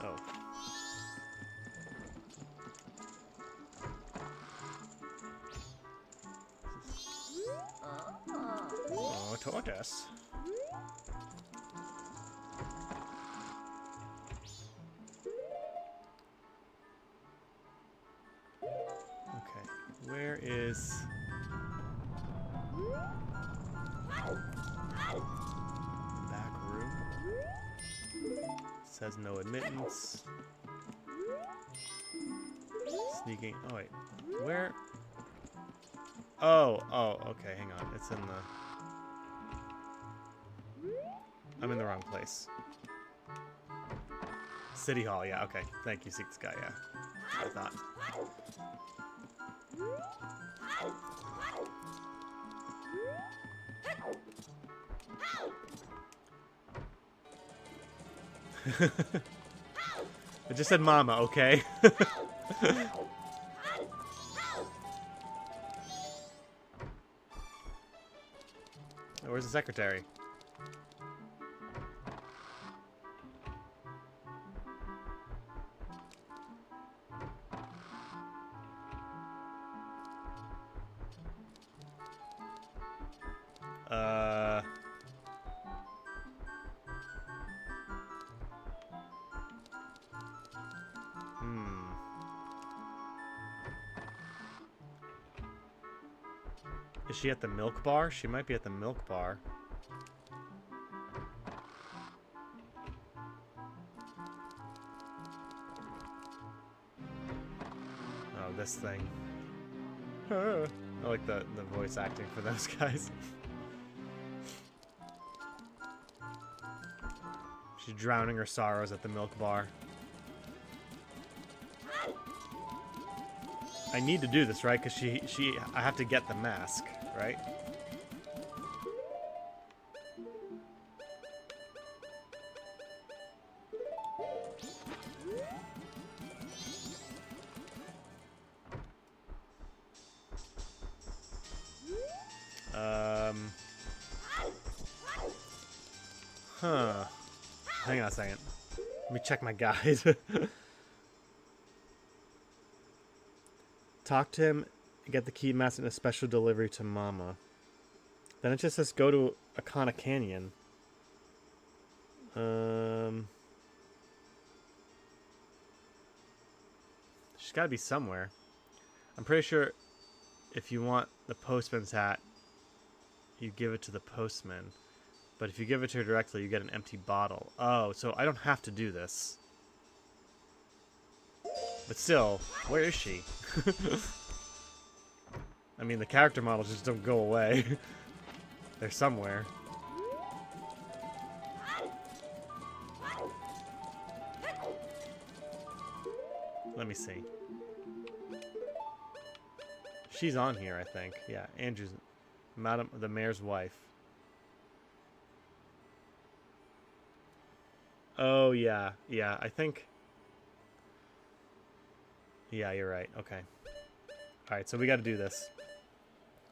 Oh. Oh, tortoise. Where is... Back room? Says no admittance. Sneaking... Oh, wait. Where... Oh, okay, hang on. It's in the... I'm in the wrong place. City Hall, yeah, okay. Thank you, Seek the Sky, yeah. I thought. I just said mama, okay? Where's the secretary? Is she at the milk bar? She might be at the milk bar. Oh, this thing. I like the voice acting for those guys. She's drowning her sorrows at the milk bar. I need to do this, right? Because I have to get the mask, right? Huh. Hang on a second. Let me check my guide. Talk to him, get the key mask, and a special delivery to Mama. Then it just says go to Akana Canyon. She's got to be somewhere. I'm pretty sure if you want the postman's hat, you give it to the postman. But if you give it to her directly, you get an empty bottle. Oh, so I don't have to do this. But still, where is she? I mean, the character models just don't go away. They're somewhere. Let me see. She's on here, I think. Yeah, Andrew's... Madam, the mayor's wife. Oh, yeah. Yeah, I think... Yeah, you're right. Okay. Alright, so we gotta do this.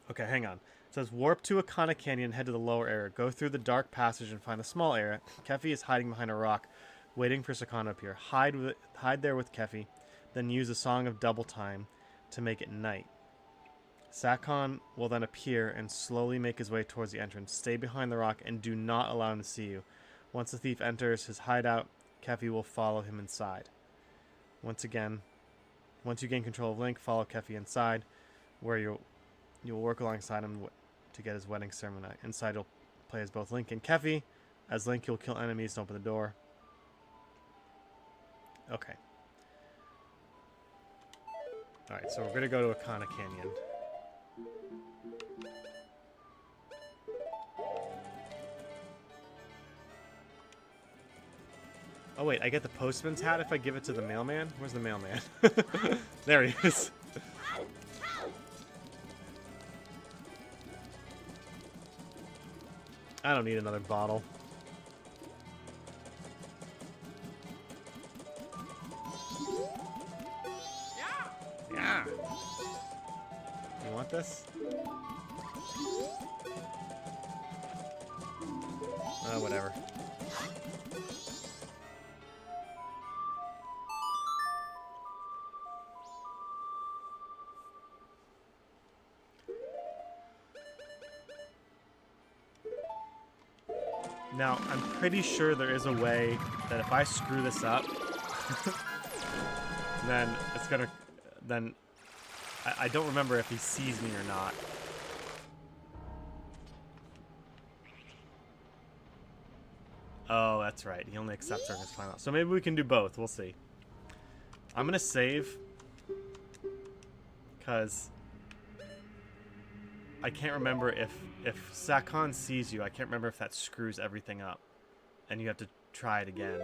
Okay, hang on. It says, warp to Akana Canyon, head to the lower area. Go through the dark passage and find the small area. Kefei is hiding behind a rock, waiting for Sakon to appear. Hide there with Kefei, then use a song of double time to make it night. Sakon will then appear and slowly make his way towards the entrance. Stay behind the rock and do not allow him to see you. Once the thief enters his hideout, Kefei will follow him inside. Once you gain control of Link, follow Kefei inside, where you'll work alongside him to get his wedding ceremony. Inside, you'll play as both Link and Kefei. As Link, you'll kill enemies and open the door. Okay. Alright, so we're going to go to Akana Canyon. Oh wait, I get the postman's hat if I give it to the mailman? Where's the mailman? There he is. I don't need another bottle. Yeah. You want this? Whatever. Now, I'm pretty sure there is a way that if I screw this up, then it's gonna... Then... I don't remember if he sees me or not. Oh, that's right. He only accepts her in his final. So maybe we can do both. We'll see. I'm gonna save. Because... I can't remember if Sakon sees you, I can't remember if that screws everything up. And you have to try it again.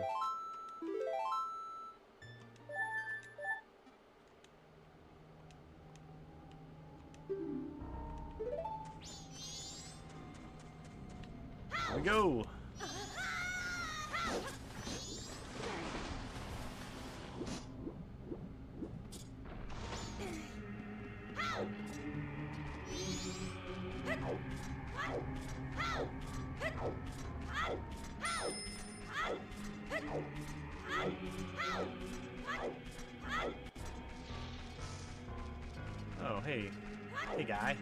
Here we go! Oh, hey. Hey, guy.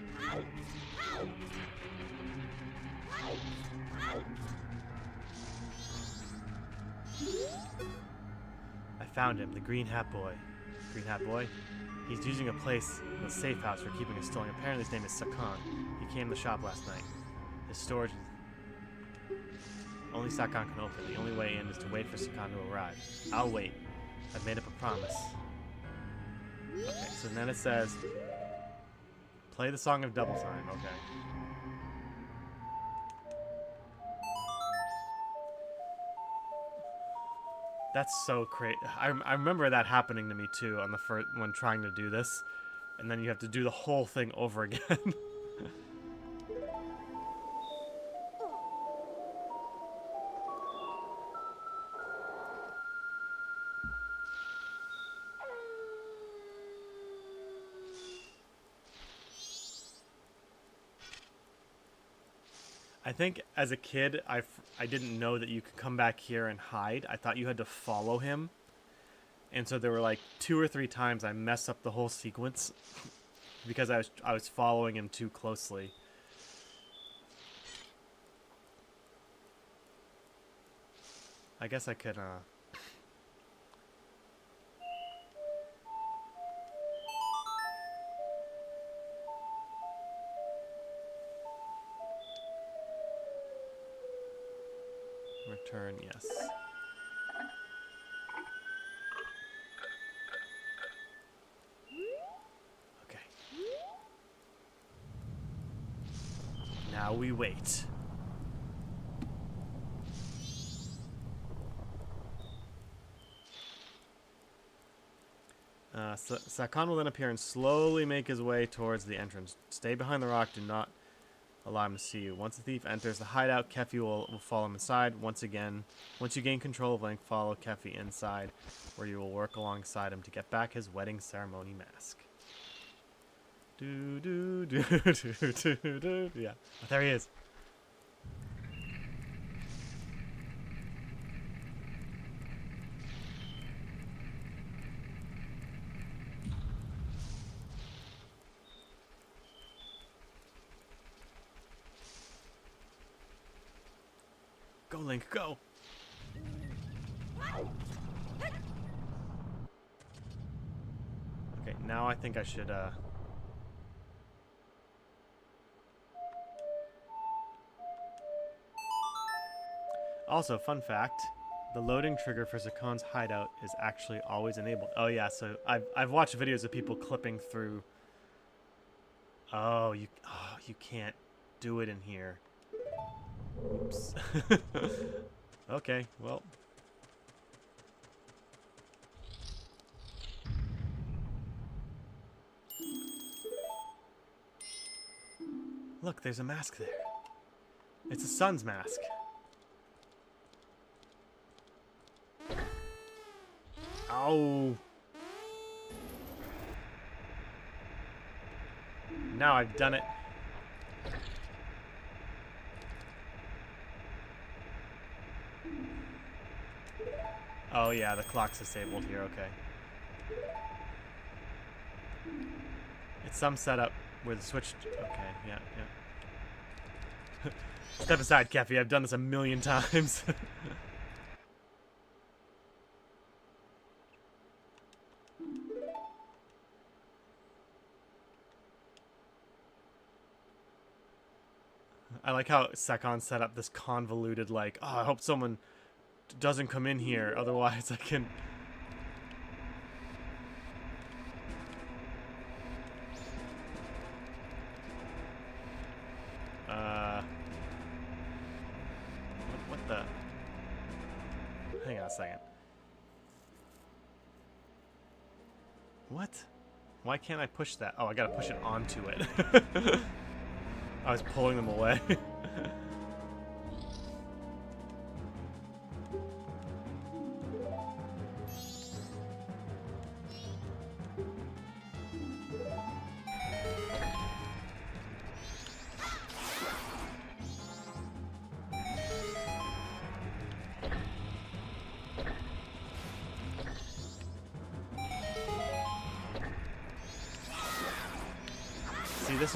I found him, the Green Hat Boy. Green Hat Boy? He's using a place, a safe house for keeping his stolen. Apparently his name is Sakon. He came to the shop last night. His storage is... Only Sakon can open. The only way in is to wait for Sakon to arrive. I'll wait. I've made up a promise. Okay, so then it says... Play the Song of Double Time. Okay. That's so crazy. I remember that happening to me too on the first when trying to do this, and then you have to do the whole thing over again. I think as a kid, I didn't know that you could come back here and hide. I thought you had to follow him. And so there were like 2 or 3 times I messed up the whole sequence because I was following him too closely. I guess I could return, yes. Okay. Now we wait. Sakon will then appear and slowly make his way towards the entrance. Stay behind the rock. Do not allow him to see you. Once the thief enters the hideout, Kafei will follow him inside. Once you gain control of Link, follow Kafei inside, where you will work alongside him to get back his wedding ceremony mask. Do do do do do do. Yeah, oh, there he is. Go, Link, go! Okay, now I think I should, Also, fun fact, the loading trigger for Sakon's hideout is actually always enabled. Oh yeah, so I've watched videos of people clipping through... Oh, you can't do it in here. Oops. Okay, well. Look, there's a mask there. It's a sun's mask. Ow. Now I've done it. Oh yeah, the clock's disabled here, okay. It's some setup where the switch... Okay, yeah. Step aside, Kafei, I've done this a million times. I like how Sakon set up this convoluted, like, oh, I hope someone doesn't come in here, otherwise I can... What the... Hang on a second. What? Why can't I push that? Oh, I gotta push it onto it. I was pulling them away. See, this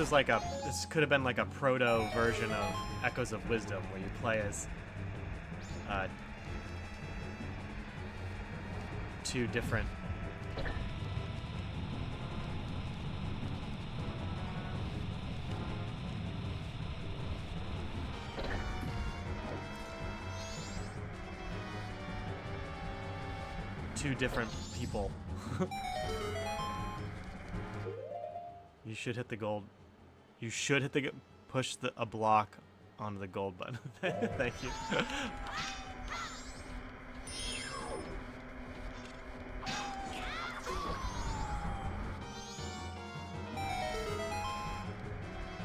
could have been like a proto version of Echoes of Wisdom, where you play as two different people. You should hit the gold. You should hit the push a block onto the gold button. Thank you.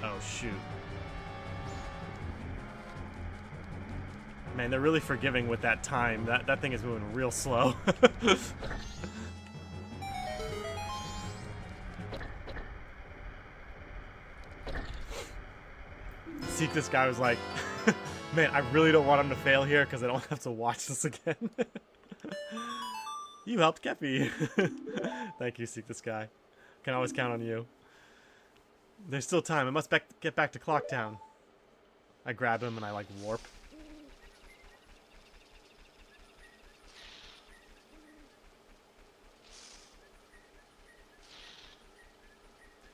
Oh shoot. Man, they're really forgiving with that time. That thing is moving real slow. See, this guy was like, Man, I really don't want him to fail here because I don't have to watch this again. You helped Keffi. Thank you, Seek the Sky. Can always count on you. There's still time. I must get back to Clocktown. I grab him and I like warp.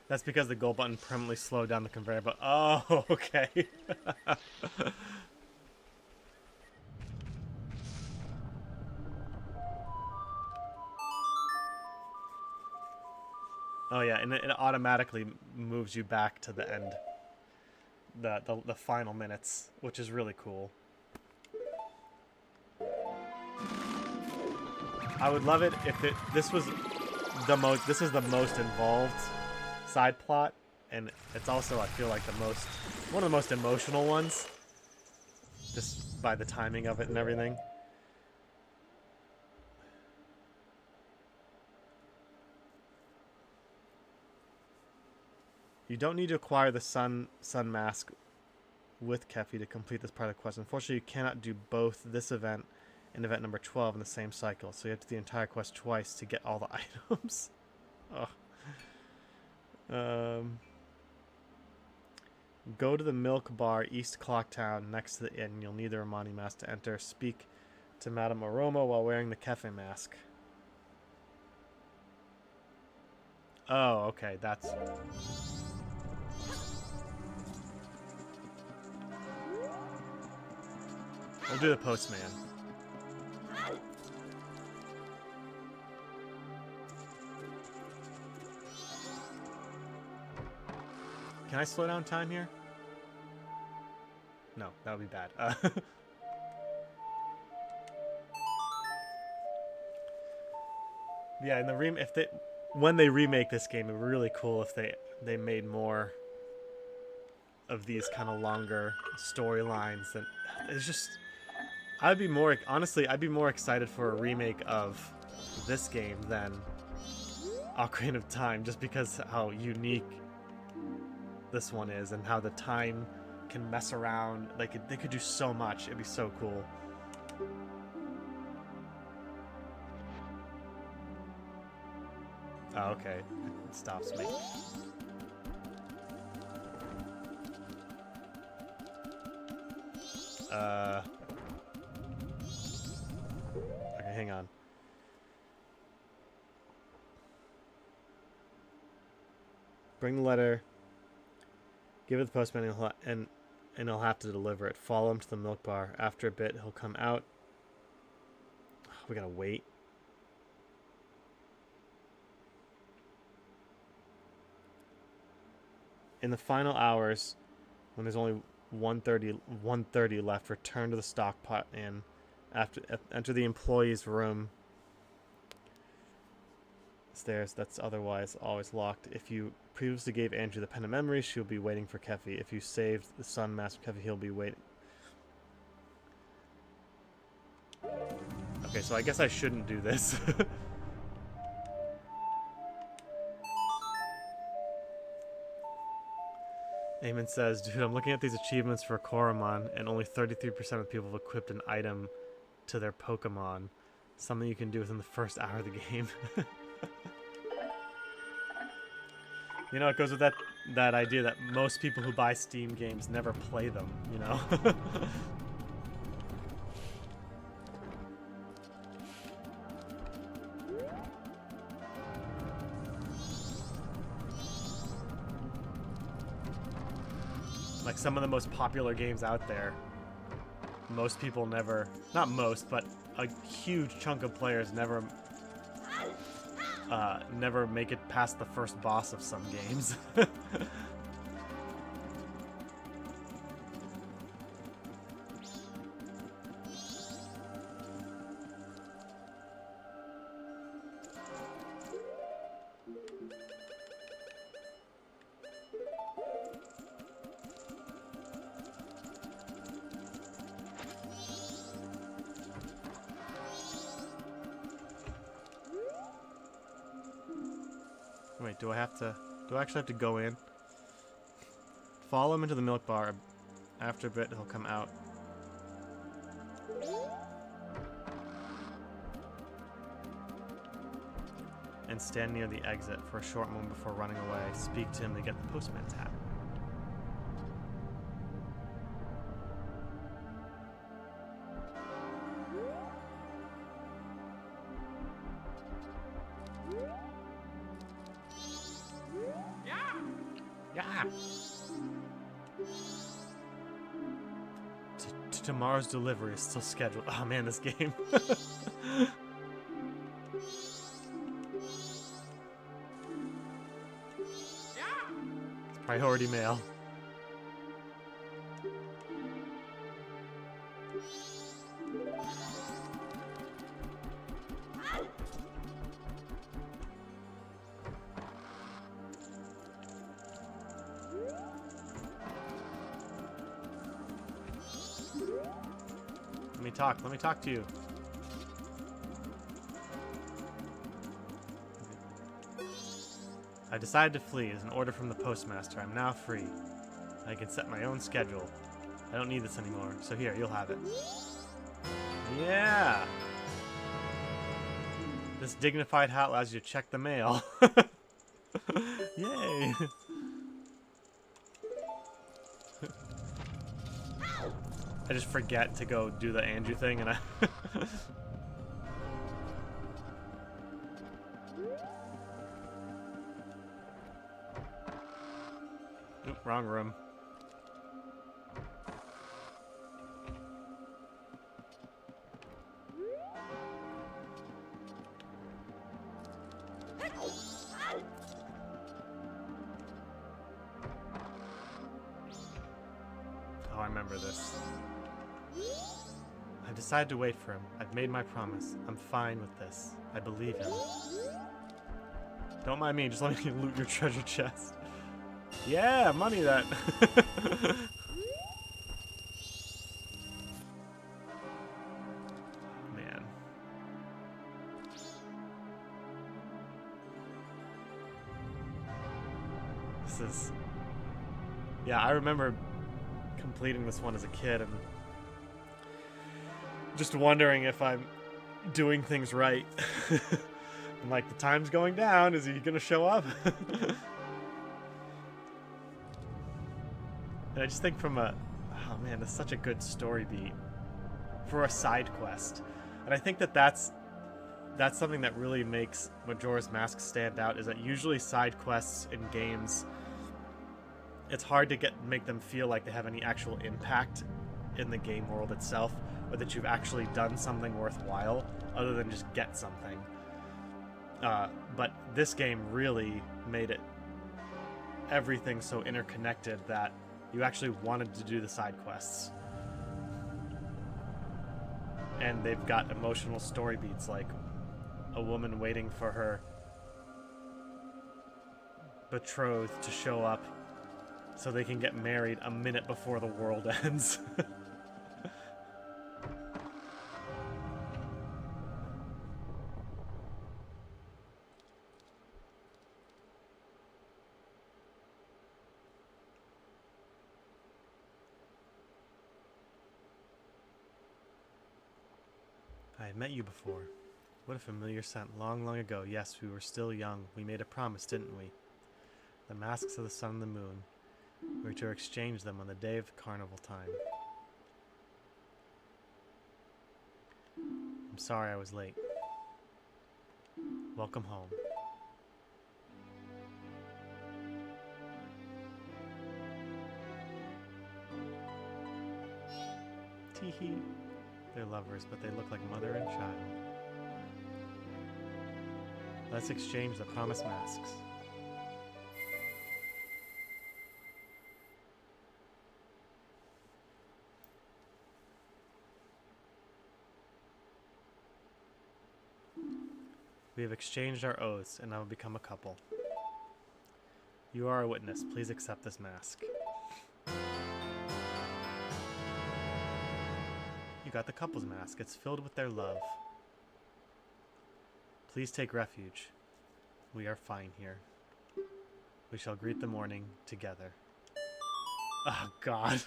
That's because the gold button permanently slowed down the conveyor belt. Oh, okay. Oh yeah, and it automatically moves you back to the end. The final minutes, which is really cool. I would love it if this was the most involved side plot, and it's also, I feel like, one of the most emotional ones, just by the timing of it and everything. You don't need to acquire the sun mask with Keffi to complete this part of the quest. Unfortunately, you cannot do both this event and event number 12 in the same cycle, so you have to do the entire quest twice to get all the items. Go to the milk bar, East Clocktown, next to the inn. You'll need the Romani mask to enter. Speak to Madame Aroma while wearing the Kefei mask. Oh, okay, that's... We'll do the Postman. Can I slow down time here? No, that would be bad. Yeah, in the when they remake this game, it would be really cool if they made more of these kind of longer storylines. And it's just, I'd be more excited for a remake of this game than Ocarina of Time, just because how unique this one is and how the time can mess around. Like, they could do so much. It'd be so cool. Oh, okay. It stops me. Okay, hang on. Bring the letter. Give it to the postman, and he'll have to deliver it. Follow him to the milk bar. After a bit, he'll come out. We gotta wait. In the final hours, when there's only 130 left, return to the stock pot and enter the employee's room. Stairs that's otherwise always locked. If you previously gave Anju the pen of memory, she'll be waiting for Keffi. If you saved the sun mask for Keffi, he'll be waiting. Okay, so I guess I shouldn't do this. Eamon says, dude, I'm looking at these achievements for Koromon, and only 33% of people have equipped an item to their Pokemon. Something you can do within the first hour of the game. You know, it goes with that idea that most people who buy Steam games never play them, you know? Like, some of the most popular games out there, most people never, not most, but a huge chunk of players never make it past the first boss of some games. Wait, do I actually have to go in? Follow him into the milk bar. After a bit, he'll come out. And stand near the exit for a short moment before running away. Speak to him to get the postman's hat. Yeah. Tomorrow's delivery is still scheduled. Oh man, this game. It's priority mail. Let me talk to you. I decided to flee as an order from the postmaster. I'm now free. I can set my own schedule. I don't need this anymore. So here, you'll have it. Yeah! This dignified hat allows you to check the mail. Yay! I just forget to go do the Anju thing and I... Oop, wrong room. Oh, I remember this. I decided to wait for him. I've made my promise. I'm fine with this. I believe him. Don't mind me, just let me loot your treasure chest. Yeah, money that. Man. This is... Yeah, I remember completing this one as a kid and just wondering if I'm doing things right. And like, the time's going down, is he gonna show up? And I just think from a... Oh man, that's such a good story beat for a side quest. And I think that that's something that really makes Majora's Mask stand out, is that usually side quests in games, it's hard to make them feel like they have any actual impact in the game world itself, or that you've actually done something worthwhile other than just get something. But this game really made everything so interconnected that you actually wanted to do the side quests. And they've got emotional story beats, like a woman waiting for her betrothed to show up so they can get married a minute before the world ends. I had met you before. What a familiar scent. Long, long ago. Yes, we were still young. We made a promise, didn't we? The masks of the sun and the moon. We were to exchange them on the day of carnival time. I'm sorry I was late. Welcome home. Teehee. They're lovers, but they look like mother and child. Let's exchange the promised masks. We have exchanged our oaths, and I will become a couple. You are a witness. Please accept this mask. You got the couple's mask. It's filled with their love. Please take refuge. We are fine here. We shall greet the morning together. Oh, God.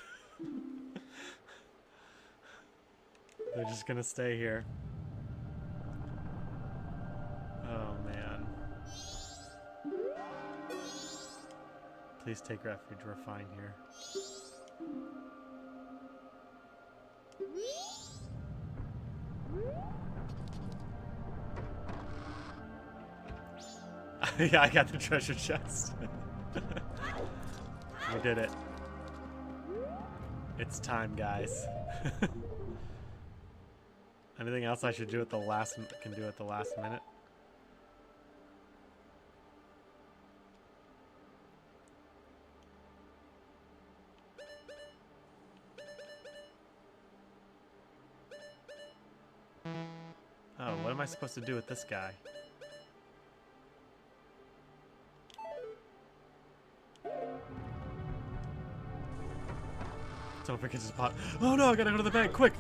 They're just gonna stay here. Oh man. Please take refuge, we're fine here. Yeah, I got the treasure chest. We did it. It's time, guys. Anything else I should do at the last minute? Oh, what am I supposed to do with this guy? Don't forget to pop. Oh no, I gotta go to the bank, quick!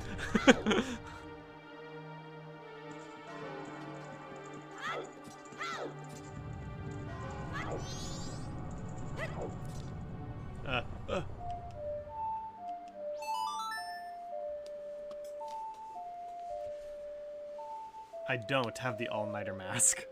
I don't have the all-nighter mask.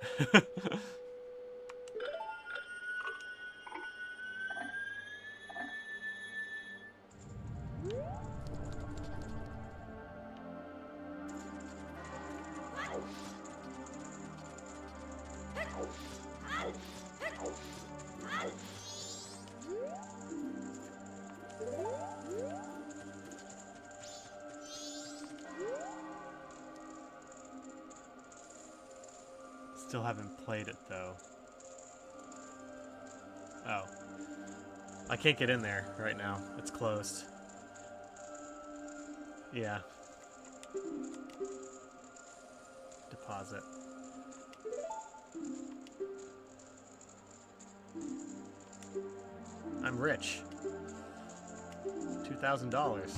Still haven't played it though. Oh. I can't get in there right now. It's closed. Yeah. Deposit. I'm rich. $2,000.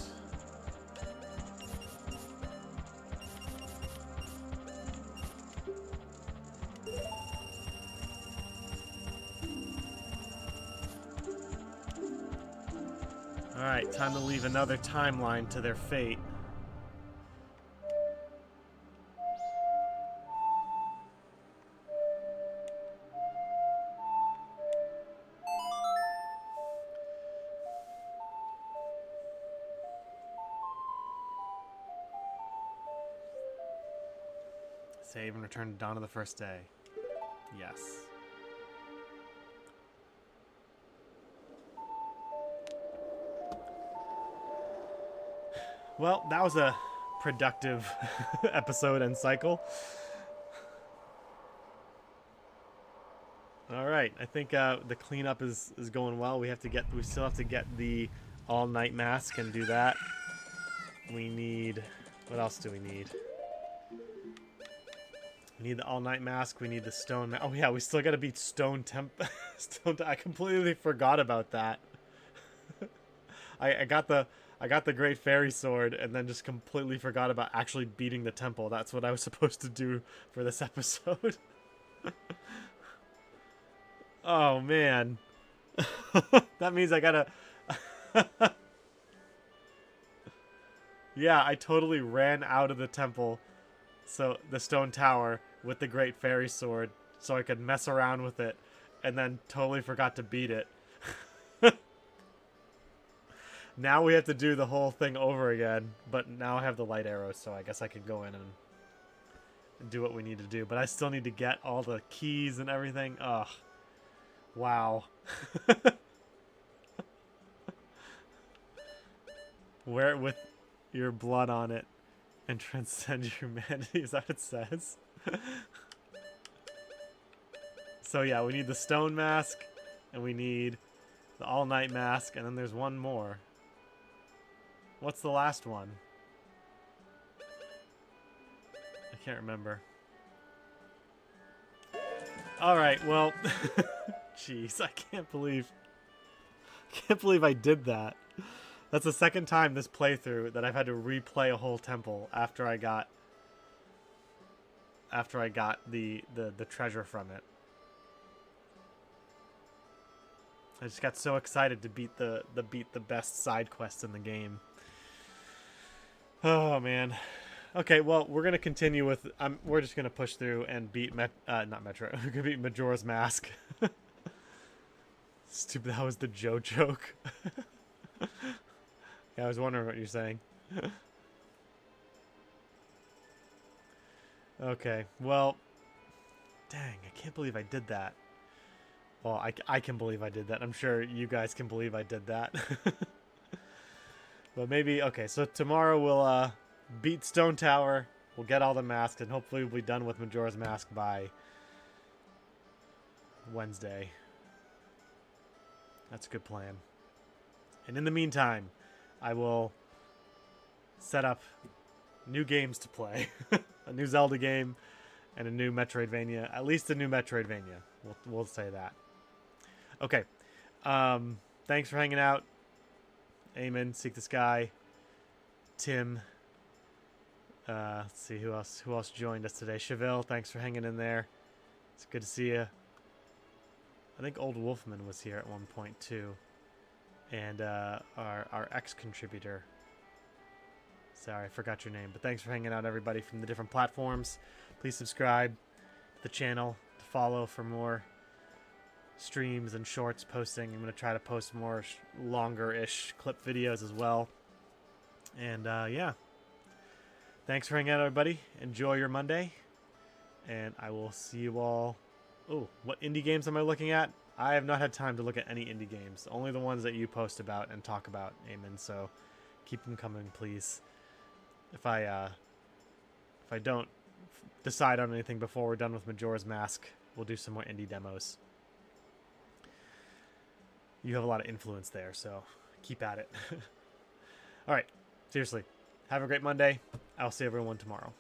Alright, time to leave another timeline to their fate. Save and return to dawn of the first day. Yes. Well, that was a productive episode and cycle. All right, I think the cleanup is going well. We still have to get the all-night mask and do that. We need, what else do we need? We need the all-night mask. We need the stone. Oh yeah, we still got to beat Stone I completely forgot about that. I got the Great Fairy Sword and then just completely forgot about actually beating the temple. That's what I was supposed to do for this episode. Oh, man. That means I gotta... Yeah, I totally ran out of the temple, so the stone tower, with the Great Fairy Sword, so I could mess around with it, and then totally forgot to beat it. Now we have to do the whole thing over again, but now I have the light arrows, so I guess I can go in and do what we need to do. But I still need to get all the keys and everything. Ugh. Wow. Wear it with your blood on it and transcend your humanity. Is that what it says? So yeah, we need the stone mask, and we need the all-night mask, and then there's one more. What's the last one? I can't remember. Alright, well... Jeez, I can't believe I did that. That's the second time this playthrough that I've had to replay a whole temple after I got the treasure from it. I just got so excited to beat the best side quest in the game. Oh man. Okay, well, we're gonna continue with. We're just gonna push through and beat not Metro. We're gonna beat Majora's Mask. Stupid. That was the Joe joke. Yeah, I was wondering what you're saying. Okay, well, dang, I can't believe I did that. Well, I can believe I did that. I'm sure you guys can believe I did that. But maybe, okay, so tomorrow we'll beat Stone Tower, we'll get all the masks, and hopefully we'll be done with Majora's Mask by Wednesday. That's a good plan. And in the meantime, I will set up new games to play. A new Zelda game and a new Metroidvania. At least a new Metroidvania. We'll say that. Okay. Thanks for hanging out. Eamon, Seek the Sky, Tim. Let's see who else joined us today. Cheville, thanks for hanging in there. It's good to see you. I think Old Wolfman was here at one point too, and our ex-contributor. Sorry, I forgot your name, but thanks for hanging out, everybody from the different platforms. Please subscribe to the channel to follow for more streams and shorts posting. I'm going to try to post more longer-ish clip videos as well. And yeah, thanks for hanging out, everybody. Enjoy your Monday, and I will see you all. Oh, what indie games am I looking at? I have not had time to look at any indie games. Only the ones that you post about and talk about, Eamon. So keep them coming, please. If I don't decide on anything before we're done with Majora's Mask, we'll do some more indie demos. You have a lot of influence there, so keep at it. All right, seriously, have a great Monday. I'll see everyone tomorrow.